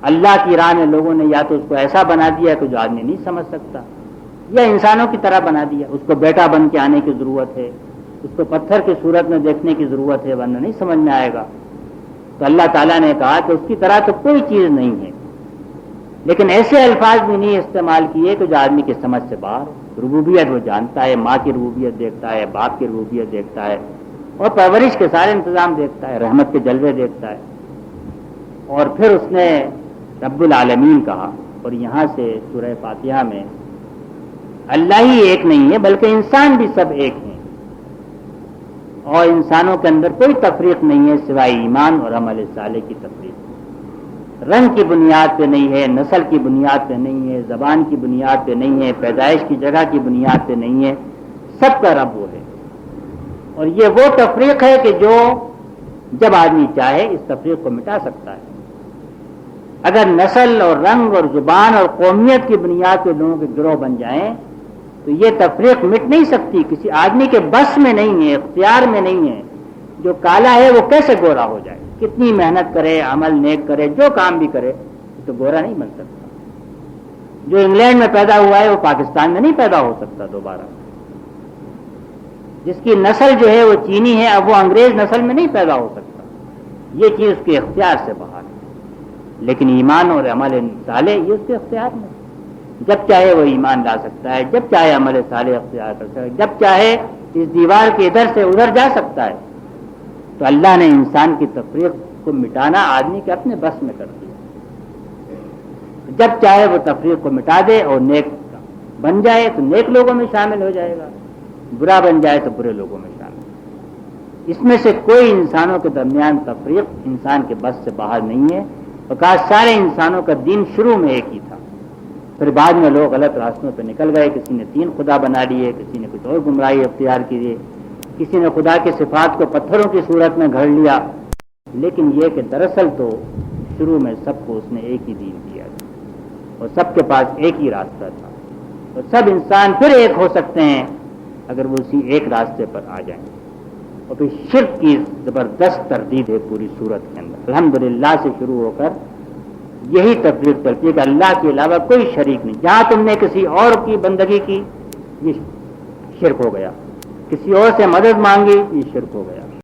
اللہ کی راہ میں لوگوں نے یا تو اس کو ایسا بنا دیا کہ جو آدمی نہیں سمجھ سکتا، یا انسانوں کی طرح بنا دیا. اس کو بیٹا بن کے آنے کی ضرورت ہے، اس کو پتھر کی صورت میں دیکھنے کی ضرورت ہے، ورنہ نہیں سمجھ میں آئے گا. تو اللہ تعالیٰ نے کہا کہ اس کی طرح تو کوئی چیز نہیں ہے، لیکن ایسے الفاظ بھی نہیں استعمال کیے کہ جو آدمی کی سمجھ سے باہر. ربوبیت وہ جانتا ہے، ماں کی ربوبیت دیکھتا ہے، باپ کی ربوبیت دیکھتا ہے، اور پرورش کے سارے انتظام دیکھتا ہے، رحمت کے جلوے دیکھتا ہے. اور پھر اس نے رب العالمین کہا. اور یہاں سے سورہ فاتحہ میں اللہ ہی ایک نہیں ہے بلکہ انسان بھی سب ایک ہیں، اور انسانوں کے اندر کوئی تفریق نہیں ہے سوائے ایمان اور عمل صالح کی تفریق. رنگ کی بنیاد پہ نہیں ہے، نسل کی بنیاد پہ نہیں ہے، زبان کی بنیاد پہ نہیں ہے، پیدائش کی جگہ کی بنیاد پہ نہیں ہے. سب کا رب وہ ہے. اور یہ وہ تفریق ہے کہ جو جب آدمی چاہے اس تفریق کو مٹا سکتا ہے. اگر نسل اور رنگ اور زبان اور قومیت کی بنیاد پہ لوگوں کے گروہ بن جائیں تو یہ تفریق مٹ نہیں سکتی. کسی آدمی کے بس میں نہیں ہے، اختیار میں نہیں ہے. جو کالا ہے وہ کیسے گورا ہو جائے؟ کتنی محنت کرے، عمل نیک کرے، جو کام بھی کرے تو گورا نہیں بن سکتا. جو انگلینڈ میں پیدا ہوا ہے وہ پاکستان میں نہیں پیدا ہو سکتا دوبارہ. جس کی نسل جو ہے وہ چینی ہے، اب وہ انگریز نسل میں نہیں پیدا ہو سکتا. یہ چیز اس کے اختیار سے باہر ہے. لیکن ایمان اور عمل صالح یہ اس کے اختیار میں. جب چاہے وہ ایمان لا سکتا ہے، جب چاہے عمل صالح اختیار کر سکتا ہے، جب چاہے اس دیوار کے ادھر سے ادھر جا سکتا ہے. تو اللہ نے انسان کی تفریق کو مٹانا آدمی کے اپنے بس میں کر دیا. جب چاہے وہ تفریق کو مٹا دے اور نیک بن جائے تو نیک لوگوں میں شامل ہو جائے گا، برا بن جائے تو برے لوگوں میں شامل. اس میں سے کوئی انسانوں کے درمیان تفریق انسان کے بس سے باہر نہیں ہے. اور کہا سارے انسانوں کا دین شروع میں ایک ہی تھا، پھر بعد میں لوگ غلط راستوں پہ نکل گئے. کسی نے 3 خدا بنا لیے، کسی نے کچھ اور گمراہی اختیار کی، کسی نے خدا کے صفات کو پتھروں کی صورت میں گھڑ لیا. لیکن یہ کہ دراصل تو شروع میں سب کو اس نے ایک ہی دین دیا تھا اور سب کے پاس ایک ہی راستہ تھا. اور سب انسان پھر ایک ہو سکتے ہیں اگر وہ اسی ایک راستے پر آ جائیں. اور پھر شرک کی زبردست تردید ہے پوری صورت کے اندر. الحمدللہ سے شروع ہو کر یہی تفریق کرتی ہے کہ اللہ کے علاوہ کوئی شریک نہیں. جہاں تم نے کسی اور کی بندگی کی یہ شرک ہو گیا، کسی اور سے مدد مانگی یہ شرک ہو گیا.